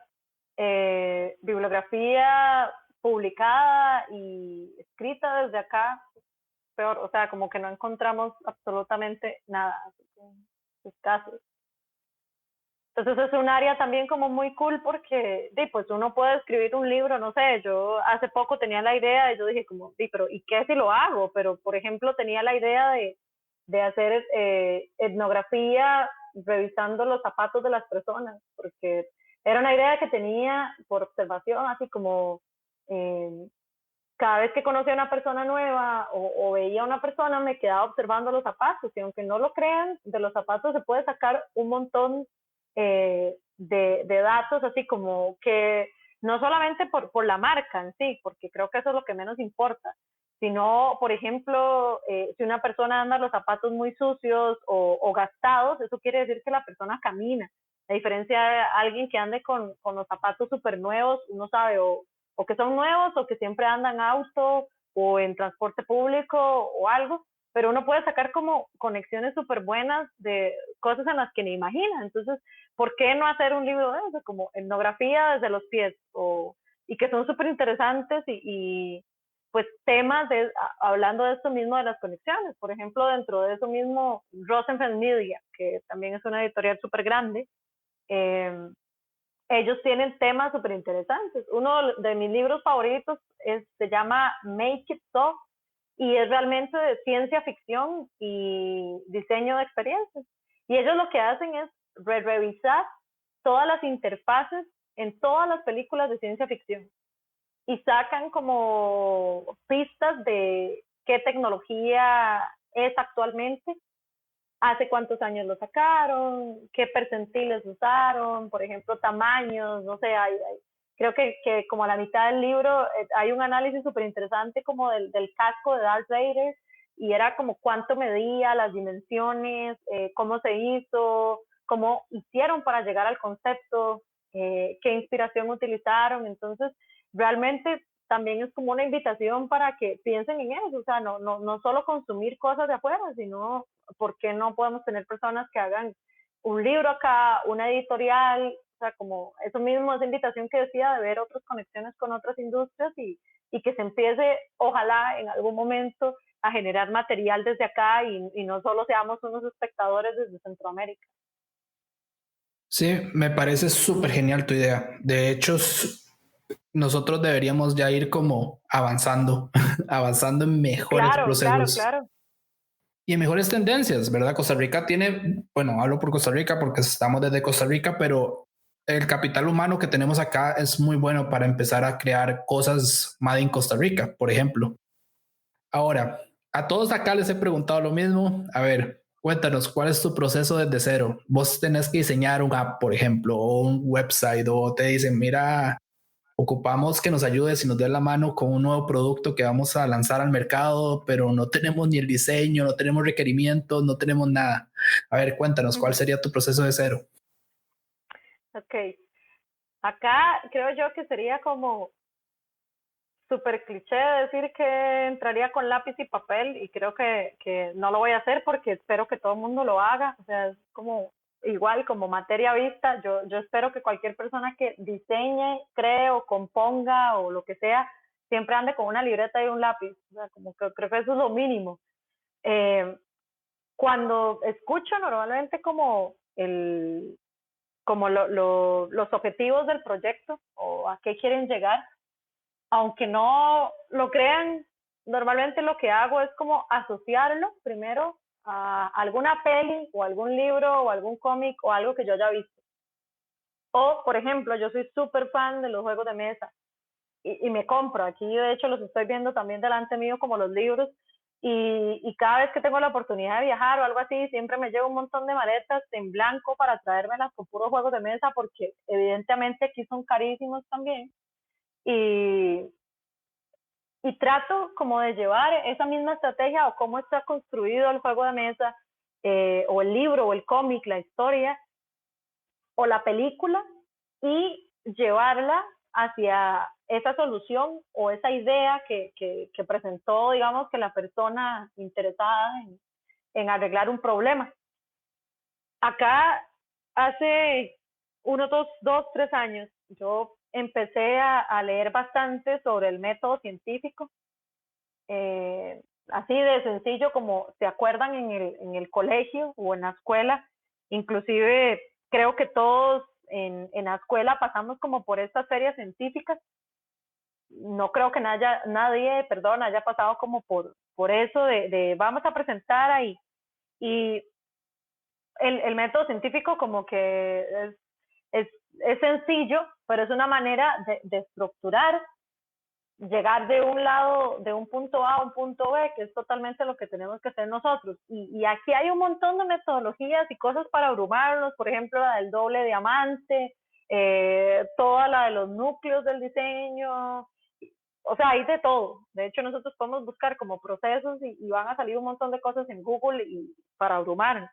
bibliografía publicada y escrita desde acá, peor, o sea, como que no encontramos absolutamente nada, escasos. Entonces es un área también como muy cool porque pues uno puede escribir un libro, no sé, yo hace poco tenía la idea y yo dije como, pero ¿y qué si lo hago? Pero por ejemplo tenía la idea de hacer etnografía revisando los zapatos de las personas, porque era una idea que tenía por observación, así como cada vez que conocía a una persona nueva o veía a una persona me quedaba observando los zapatos y aunque no lo crean, de los zapatos se puede sacar un montón de datos, así como que no solamente por la marca en sí, porque creo que eso es lo que menos importa, sino, por ejemplo, si una persona anda los zapatos muy sucios o gastados, eso quiere decir que la persona camina. A diferencia de alguien que ande con los zapatos súper nuevos, uno sabe o que son nuevos o que siempre andan en auto o en transporte público o algo, pero uno puede sacar como conexiones súper buenas de cosas en las que ni imagina. Entonces, ¿por qué no hacer un libro de eso? Como etnografía desde los pies, y que son súper interesantes y pues temas hablando de esto mismo de las conexiones. Por ejemplo, dentro de eso mismo, Rosenfeld Media, que también es una editorial súper grande, ellos tienen temas súper interesantes. Uno de mis libros favoritos se llama Make It So, y es realmente de ciencia ficción y diseño de experiencias. Y ellos lo que hacen es revisar todas las interfaces en todas las películas de ciencia ficción y sacan como pistas de qué tecnología es actualmente, hace cuántos años lo sacaron, qué percentiles usaron, por ejemplo, tamaños, no sé, creo que como a la mitad del libro hay un análisis súper interesante como del casco de Darth Vader y era como cuánto medía, las dimensiones, cómo se hizo, cómo hicieron para llegar al concepto, qué inspiración utilizaron. Entonces, realmente también es como una invitación para que piensen en eso, o sea, no solo consumir cosas de afuera, sino por qué no podemos tener personas que hagan un libro acá, una editorial, o sea, como eso mismo, esa invitación que decía de ver otras conexiones con otras industrias y que se empiece, ojalá en algún momento, a generar material desde acá y no solo seamos unos espectadores desde Centroamérica. Sí, me parece súper genial tu idea. De hecho, nosotros deberíamos ya ir como avanzando, avanzando en mejores procesos Claro. y en mejores tendencias, ¿verdad? Costa Rica tiene, bueno, hablo por Costa Rica porque estamos desde Costa Rica, pero el capital humano que tenemos acá es muy bueno para empezar a crear cosas made in Costa Rica, por ejemplo. Ahora, a todos acá les he preguntado lo mismo. A ver, cuéntanos, ¿cuál es tu proceso desde cero? Vos tenés que diseñar un app, por ejemplo, o un website, o te dicen, mira, ocupamos que nos ayudes y nos des la mano con un nuevo producto que vamos a lanzar al mercado, pero no tenemos ni el diseño, no tenemos requerimientos, no tenemos nada. A ver, cuéntanos, ¿cuál sería tu proceso de cero? Ok, acá creo yo que sería como súper cliché decir que entraría con lápiz y papel y creo que no lo voy a hacer porque espero que todo el mundo lo haga, o sea, es como igual como materia vista, yo espero que cualquier persona que diseñe, cree o componga o lo que sea, siempre ande con una libreta y un lápiz, o sea, como que creo que eso es lo mínimo. Eh, Cuando escucho normalmente como los objetivos del proyecto o a qué quieren llegar, aunque no lo crean, normalmente lo que hago es como asociarlo primero a alguna peli o algún libro o algún cómic o algo que yo haya visto. O, por ejemplo, yo soy súper fan de los juegos de mesa y me compro, aquí de hecho los estoy viendo también delante mío como los libros y cada vez que tengo la oportunidad de viajar o algo así, siempre me llevo un montón de maletas en blanco para traérmelas con puros juegos de mesa porque evidentemente aquí son carísimos también. Y, y trato como de llevar esa misma estrategia o cómo está construido el juego de mesa o el libro o el cómic, la historia o la película y llevarla hacia esa solución o esa idea que presentó, digamos, que la persona interesada en arreglar un problema. Acá hace unos 3 años yo empecé a leer bastante sobre el método científico, así de sencillo como se acuerdan en el colegio o en la escuela, inclusive creo que todos en la escuela pasamos como por estas ferias científicas, no creo que nadie, perdón, haya pasado como por eso de vamos a presentar ahí. Y el método científico como que es, es sencillo, pero es una manera de estructurar, llegar de un lado, de un punto A a un punto B, que es totalmente lo que tenemos que hacer nosotros. Y aquí hay un montón de metodologías y cosas para abrumarnos, por ejemplo, la del doble diamante, toda la de los núcleos del diseño, o sea, hay de todo. De hecho, nosotros podemos buscar como procesos y van a salir un montón de cosas en Google y para abrumarnos.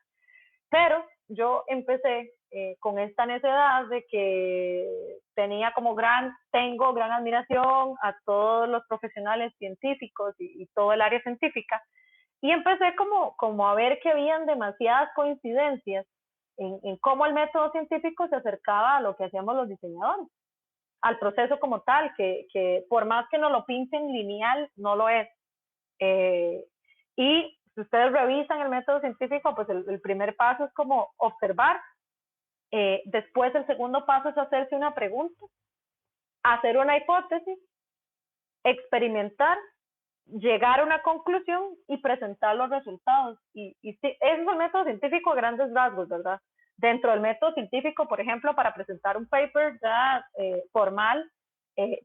Pero yo empecé con esta necesidad de que tengo gran admiración a todos los profesionales científicos y todo el área científica. Y empecé como a ver que habían demasiadas coincidencias en cómo el método científico se acercaba a lo que hacíamos los diseñadores, al proceso como tal, que por más que no lo pinten lineal, no lo es. Eh, y si ustedes revisan el método científico, pues el primer paso es como observar, después el segundo paso es hacerse una pregunta, hacer una hipótesis, experimentar, llegar a una conclusión y presentar los resultados. Y sí, ese es el método científico a grandes rasgos, ¿verdad? Dentro del método científico, por ejemplo, para presentar un paper ya formal,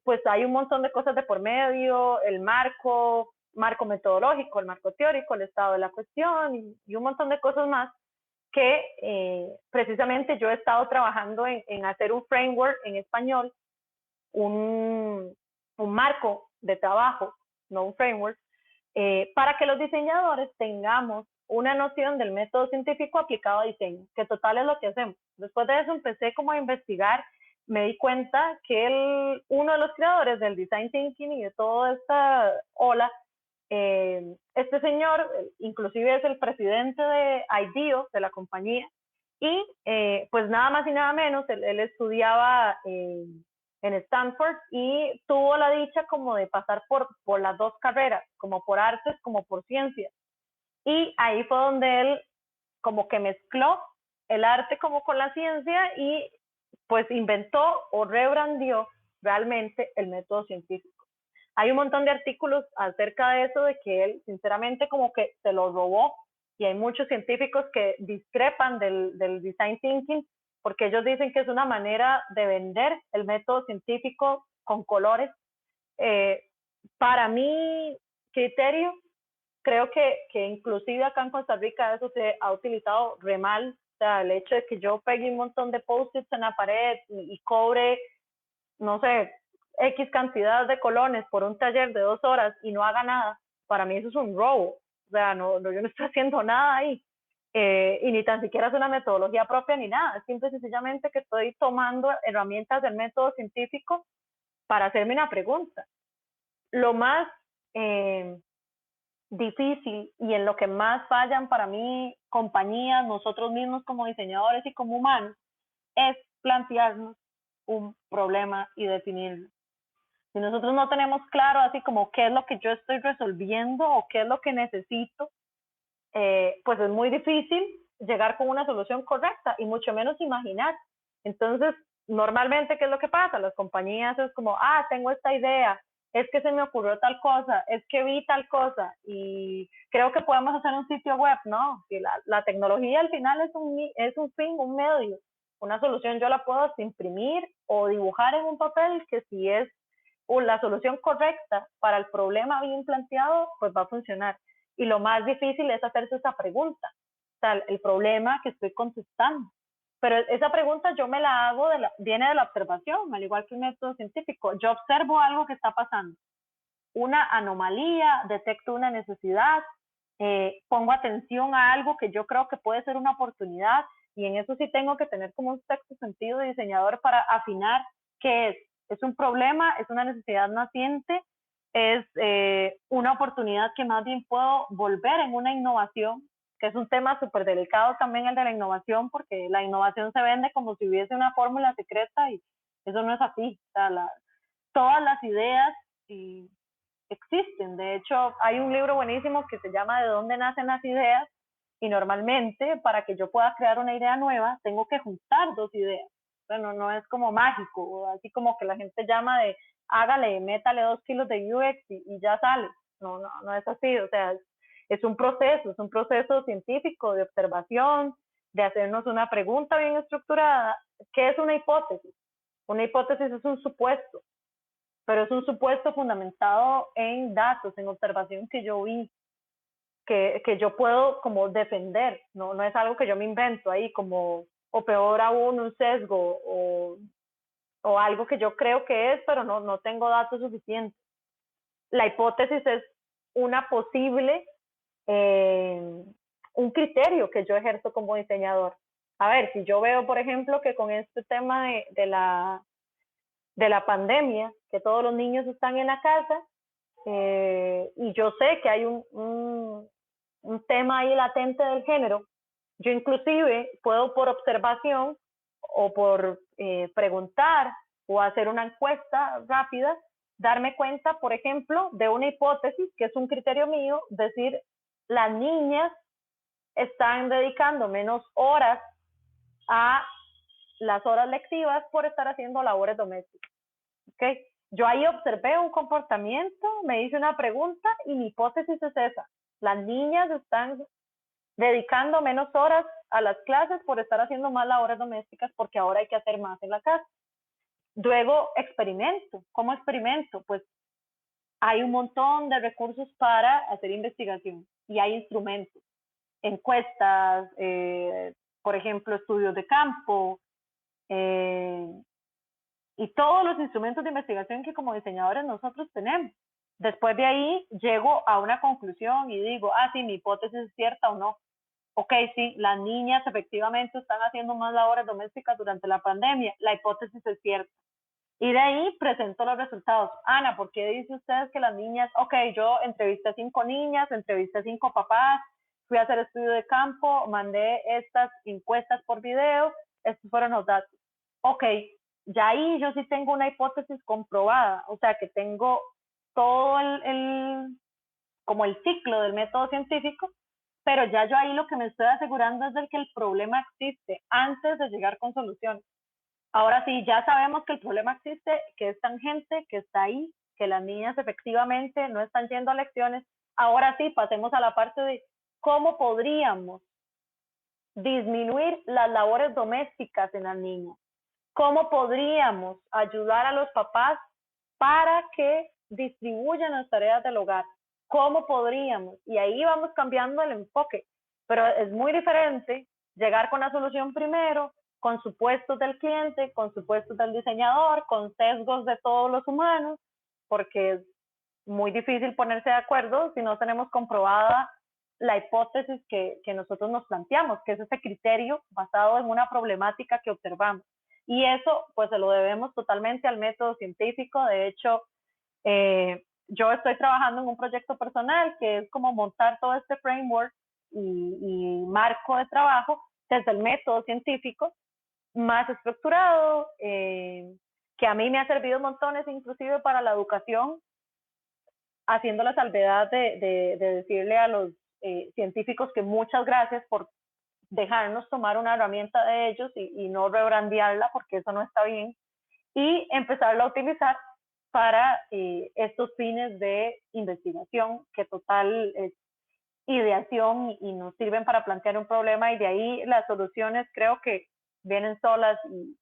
pues hay un montón de cosas de por medio, el marco metodológico, el marco teórico, el estado de la cuestión y un montón de cosas más que precisamente yo he estado trabajando en hacer un framework en español, un marco de trabajo, no un framework, para que los diseñadores tengamos una noción del método científico aplicado a diseño, que total es lo que hacemos. Después de eso empecé como a investigar, me di cuenta que uno de los creadores del design thinking y de toda esta ola, este señor, inclusive es el presidente de IDEO, de la compañía, y pues nada más y nada menos, él estudiaba en Stanford y tuvo la dicha como de pasar por las dos carreras, como por artes, como por ciencias. Y ahí fue donde él como que mezcló el arte como con la ciencia y pues inventó o rebrandió realmente el método científico. Hay un montón de artículos acerca de eso, de que él sinceramente como que se lo robó, y hay muchos científicos que discrepan del design thinking, porque ellos dicen que es una manera de vender el método científico con colores. Para mi criterio, creo que inclusive acá en Costa Rica eso se ha utilizado re mal. O sea, el hecho de que yo pegue un montón de post-its en la pared y cobre, no sé, X cantidad de colones por un taller de 2 horas y no haga nada, para mí eso es un robo. O sea, yo no estoy haciendo nada ahí. Y ni tan siquiera es una metodología propia ni nada. Es simple y sencillamente que estoy tomando herramientas del método científico para hacerme una pregunta. Lo más difícil y en lo que más fallan para mí compañías, nosotros mismos como diseñadores y como humanos, es plantearnos un problema y definirlo. Si nosotros no tenemos claro así como qué es lo que yo estoy resolviendo o qué es lo que necesito, pues es muy difícil llegar con una solución correcta y mucho menos imaginar. Entonces, normalmente, ¿qué es lo que pasa? Las compañías es como, tengo esta idea, es que se me ocurrió tal cosa, es que vi tal cosa y creo que podemos hacer un sitio web, ¿no? Si la tecnología al final es un fin, un medio. Una solución yo la puedo imprimir o dibujar en un papel que si es la solución correcta para el problema bien planteado, pues va a funcionar. Y lo más difícil es hacerse esa pregunta, o sea, el problema que estoy contestando. Pero esa pregunta yo me la hago, viene de la observación, al igual que un método científico. Yo observo algo que está pasando, una anomalía, detecto una necesidad, pongo atención a algo que yo creo que puede ser una oportunidad, y en eso sí tengo que tener como un sexto sentido de diseñador para afinar qué es. ¿Es un problema? ¿Es una necesidad naciente? ¿Es una oportunidad que más bien puedo volver en una innovación? Que es un tema súper delicado también el de la innovación, porque la innovación se vende como si hubiese una fórmula secreta y eso no es así. O sea, todas las ideas existen. De hecho, hay un libro buenísimo que se llama ¿De dónde nacen las ideas? Y normalmente para que yo pueda crear una idea nueva tengo que juntar dos ideas. Bueno, no es como mágico, así como que la gente llama de hágale, métale 2 kilos de UX y ya sale. No es así. O sea, es un proceso científico de observación, de hacernos una pregunta bien estructurada. ¿Qué es una hipótesis? Una hipótesis es un supuesto, pero es un supuesto fundamentado en datos, en observación que yo vi, que yo puedo como defender, no es algo que yo me invento ahí como, o peor aún, un sesgo o algo que yo creo que es, pero no tengo datos suficientes. La hipótesis es una posible, un criterio que yo ejerzo como diseñador. A ver, si yo veo, por ejemplo, que con este tema de la pandemia, que todos los niños están en la casa, y yo sé que hay un tema ahí latente del género, yo inclusive puedo por observación o por preguntar o hacer una encuesta rápida, darme cuenta, por ejemplo, de una hipótesis, que es un criterio mío, decir, las niñas están dedicando menos horas a las horas lectivas por estar haciendo labores domésticas. ¿Okay? Yo ahí observé un comportamiento, me hice una pregunta y mi hipótesis es esa. Las niñas están dedicando menos horas a las clases por estar haciendo más labores domésticas porque ahora hay que hacer más en la casa. Luego experimento. ¿Cómo experimento? Pues hay un montón de recursos para hacer investigación y hay instrumentos, encuestas, por ejemplo, estudios de campo, y todos los instrumentos de investigación que como diseñadores nosotros tenemos. Después de ahí llego a una conclusión y digo, sí, mi hipótesis es cierta o no. Ok, sí, las niñas efectivamente están haciendo más labores domésticas durante la pandemia, la hipótesis es cierta. Y de ahí presento los resultados. Ana, ¿por qué dice usted que las niñas? Ok, yo entrevisté 5 niñas, entrevisté 5 papás, fui a hacer estudio de campo, mandé estas encuestas por video, estos fueron los datos. Ok, ya ahí yo sí tengo una hipótesis comprobada, o sea que tengo todo como el ciclo del método científico, pero ya yo ahí lo que me estoy asegurando es de que el problema existe antes de llegar con soluciones. Ahora sí, ya sabemos que el problema existe, que es tangente, que está ahí, que las niñas efectivamente no están yendo a lecciones. Ahora sí, pasemos a la parte de cómo podríamos disminuir las labores domésticas en las niñas. ¿Cómo podríamos ayudar a los papás para que distribuyan las tareas del hogar? ¿Cómo podríamos? Y ahí vamos cambiando el enfoque, pero es muy diferente llegar con la solución primero, con supuestos del cliente, con supuestos del diseñador, con sesgos de todos los humanos, porque es muy difícil ponerse de acuerdo si no tenemos comprobada la hipótesis que nosotros nos planteamos, que es ese criterio basado en una problemática que observamos. Y eso pues se lo debemos totalmente al método científico. De hecho, yo estoy trabajando en un proyecto personal que es como montar todo este framework y marco de trabajo desde el método científico más estructurado, que a mí me ha servido montones inclusive para la educación, haciendo la salvedad de decirle a los científicos que muchas gracias por dejarnos tomar una herramienta de ellos y no rebrandearla, porque eso no está bien, y empezarla a utilizar para estos fines de investigación, que total es ideación y nos sirven para plantear un problema, y de ahí las soluciones creo que vienen solas, y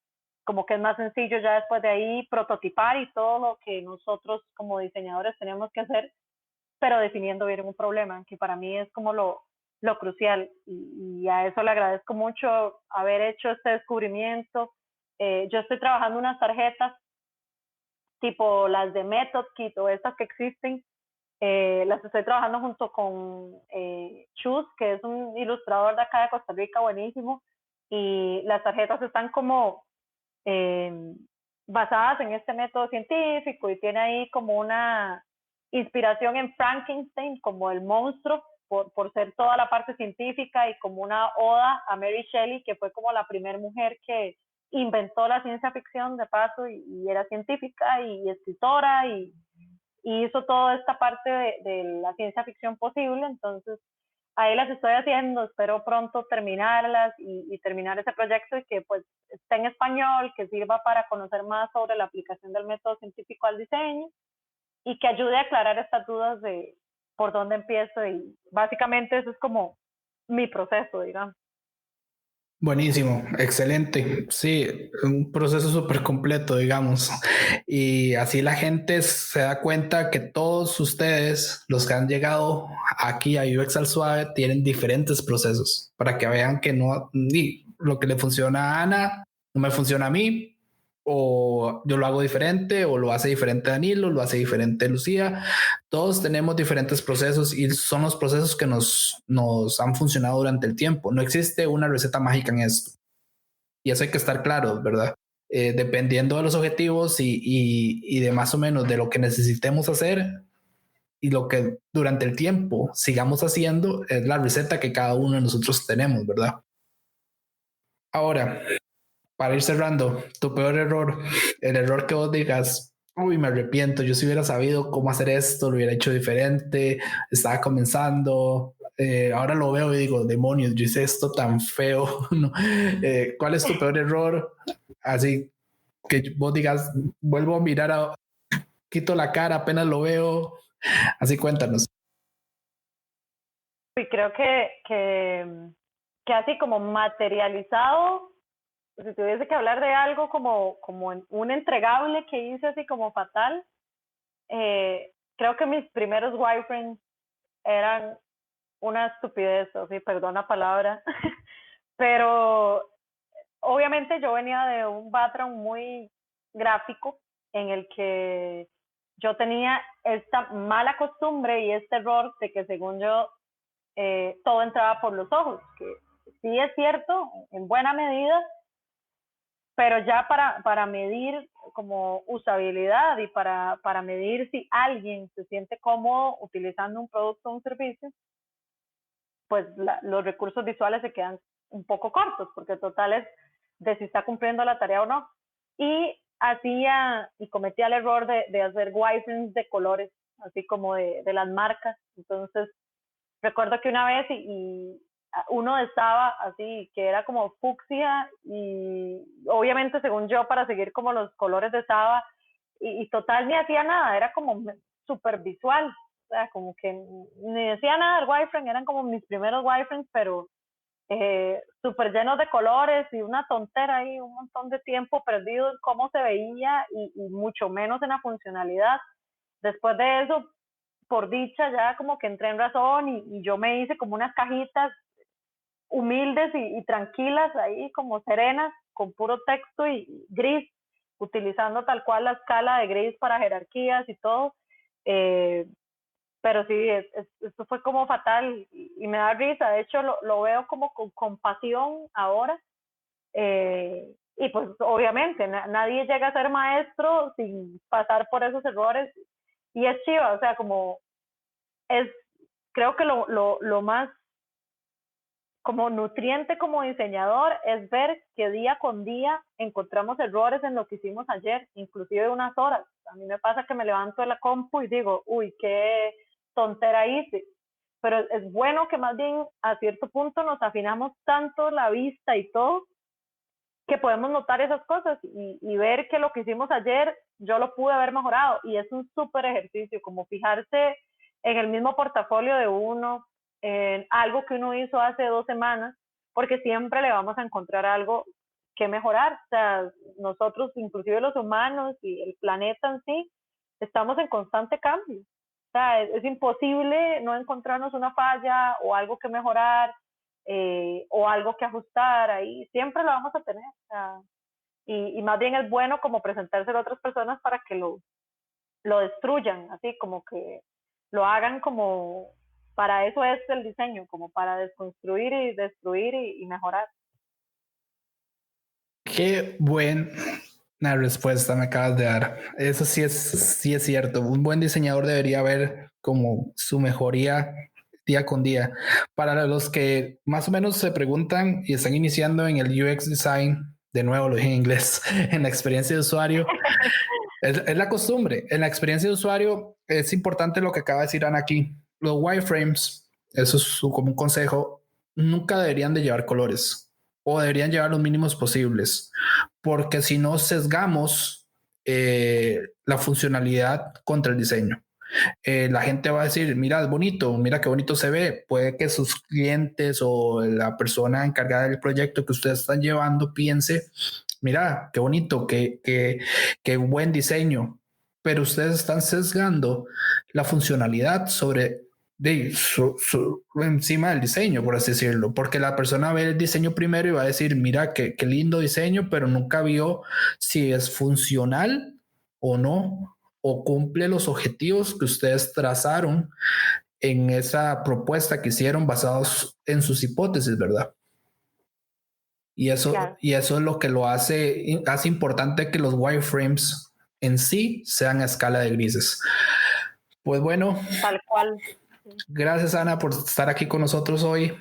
como que es más sencillo ya después de ahí prototipar y todo lo que nosotros como diseñadores tenemos que hacer, pero definiendo bien un problema, que para mí es como lo crucial, y a eso le agradezco mucho haber hecho este descubrimiento. Yo estoy trabajando unas tarjetas tipo las de Method Kit o estas que existen, las estoy trabajando junto con Chus, que es un ilustrador de acá de Costa Rica buenísimo, y las tarjetas están como eh, basadas en este método científico, y tiene ahí como una inspiración en Frankenstein, como el monstruo, por ser toda la parte científica, y como una oda a Mary Shelley, que fue como la primera mujer que inventó la ciencia ficción de paso, y era científica y escritora, y hizo toda esta parte de la ciencia ficción posible. Entonces ahí las estoy haciendo, espero pronto terminarlas y terminar ese proyecto, y que pues esté en español, que sirva para conocer más sobre la aplicación del método científico al diseño, y que ayude a aclarar estas dudas de por dónde empiezo, y básicamente eso es como mi proceso, digamos. Buenísimo, excelente. Sí, un proceso súper completo, digamos. Y así la gente se da cuenta que todos ustedes, los que han llegado aquí a UX al Suave, tienen diferentes procesos para que vean que no, ni lo que le funciona a Ana no me funciona a mí, o yo lo hago diferente, o lo hace diferente Danilo, lo hace diferente Lucía. Todos tenemos diferentes procesos y son los procesos que nos han funcionado durante el tiempo. No existe una receta mágica en esto. Y eso hay que estar claro, ¿verdad? Dependiendo de los objetivos y de más o menos de lo que necesitemos hacer y lo que durante el tiempo sigamos haciendo, es la receta que cada uno de nosotros tenemos, ¿verdad? Ahora, para ir cerrando, tu peor error, el error que vos digas, uy, me arrepiento, yo si hubiera sabido cómo hacer esto, lo hubiera hecho diferente, estaba comenzando, ahora lo veo y digo, demonios, yo hice esto tan feo, ¿no? ¿Cuál es tu peor error? Así que vos digas, vuelvo a mirar, quito la cara, apenas lo veo, así cuéntanos. Y creo que así como materializado, si tuviese que hablar de algo como un entregable que hice así como fatal, creo que mis primeros wireframes eran una estupidez, así, perdón la palabra, pero obviamente yo venía de un background muy gráfico, en el que yo tenía esta mala costumbre y este error de que según yo todo entraba por los ojos, que sí es cierto en buena medida, pero ya para medir como usabilidad y para medir si alguien se siente cómodo utilizando un producto o un servicio, pues los recursos visuales se quedan un poco cortos, porque total es de si está cumpliendo la tarea o no. Y hacía y cometía el error de hacer wireframes de colores, así como de las marcas. Entonces, recuerdo que una vez, y uno de Saba, así, que era como fucsia y obviamente según yo para seguir como los colores de Saba y total ni hacía nada, era como súper visual, o sea, como que ni decía nada del wireframe, eran como mis primeros wireframes, pero súper llenos de colores y una tontera ahí, un montón de tiempo perdido en cómo se veía y mucho menos en la funcionalidad. Después de eso, por dicha, ya como que entré en razón y yo me hice como unas cajitas humildes y tranquilas ahí, como serenas, con puro texto y gris, utilizando tal cual la escala de gris para jerarquías y todo. Pero sí, esto fue como fatal y me da risa. De hecho, lo veo como con compasión ahora. Y pues obviamente nadie llega a ser maestro sin pasar por esos errores. Y es chiva, o sea, como es, creo que lo más como nutriente como diseñador es ver que día con día encontramos errores en lo que hicimos ayer, inclusive unas horas. A mí me pasa que me levanto de la compu y digo, uy, qué tontera hice. Pero es bueno que más bien a cierto punto nos afinamos tanto la vista y todo que podemos notar esas cosas y ver que lo que hicimos ayer yo lo pude haber mejorado y es un súper ejercicio, como fijarse en el mismo portafolio de uno, en algo que uno hizo hace 2 semanas, porque siempre le vamos a encontrar algo que mejorar. O sea, nosotros, inclusive los humanos y el planeta en sí, estamos en constante cambio. O sea, es imposible no encontrarnos una falla o algo que mejorar o algo que ajustar ahí. Siempre lo vamos a tener. O sea, y más bien es bueno como presentárselo a otras personas para que lo destruyan, así como que lo hagan como, para eso es el diseño, como para desconstruir y destruir y mejorar. Qué buena respuesta me acabas de dar. Eso sí es cierto. Un buen diseñador debería ver como su mejoría día con día. Para los que más o menos se preguntan y están iniciando en el UX design, de nuevo lo dije en inglés, en la experiencia de usuario, es la costumbre. En la experiencia de usuario es importante lo que acaba de decir Ana aquí. Los wireframes, eso es como un consejo, nunca deberían de llevar colores o deberían llevar los mínimos posibles, porque si no sesgamos la funcionalidad contra el diseño. La gente va a decir, mira, es bonito, mira qué bonito se ve. Puede que sus clientes o la persona encargada del proyecto que ustedes están llevando piense, mira, qué bonito, qué buen diseño, pero ustedes están sesgando la funcionalidad sobre encima del diseño, por así decirlo, porque la persona ve el diseño primero y va a decir, mira, qué lindo diseño, pero nunca vio si es funcional o no, o cumple los objetivos que ustedes trazaron en esa propuesta que hicieron basados en sus hipótesis, ¿verdad? Claro. Y eso es lo que lo hace importante que los wireframes en sí sean a escala de grises. Pues bueno. Tal cual. Gracias, Ana, por estar aquí con nosotros hoy.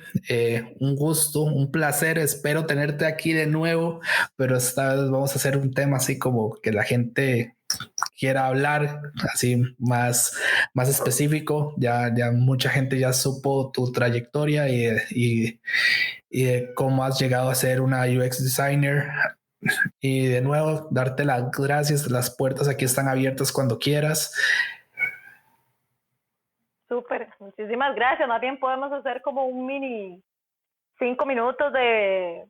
Un gusto, un placer. Espero tenerte aquí de nuevo, pero esta vez vamos a hacer un tema así como que la gente quiera hablar, así más específico. Ya mucha gente ya supo tu trayectoria y de cómo has llegado a ser una UX designer. Y de nuevo, darte las gracias. Las puertas aquí están abiertas cuando quieras. Súper, muchísimas gracias. Más bien podemos hacer como un mini 5 minutos de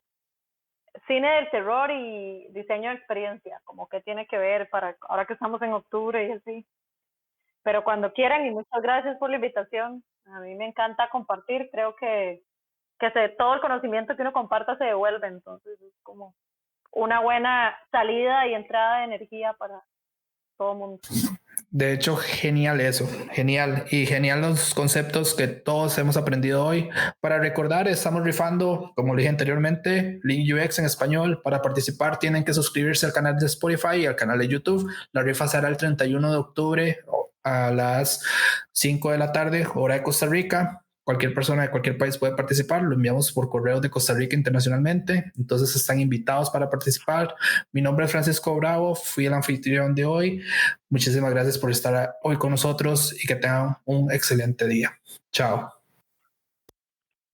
cine del terror y diseño de experiencia, como que tiene que ver para ahora que estamos en octubre y así. Pero cuando quieran y muchas gracias por la invitación. A mí me encanta compartir, creo que todo el conocimiento que uno comparta se devuelve, entonces es como una buena salida y entrada de energía para todo el mundo. De hecho, genial eso, genial y genial los conceptos que todos hemos aprendido hoy. Para recordar, estamos rifando, como le dije anteriormente, Lean UX en español. Para participar tienen que suscribirse al canal de Spotify y al canal de YouTube. La rifa será el 31 de octubre a las 5 de la tarde, hora de Costa Rica. Cualquier persona de cualquier país puede participar. Lo enviamos por correo de Costa Rica internacionalmente. Entonces están invitados para participar. Mi nombre es Francisco Bravo. Fui el anfitrión de hoy. Muchísimas gracias por estar hoy con nosotros y que tengan un excelente día. Chao.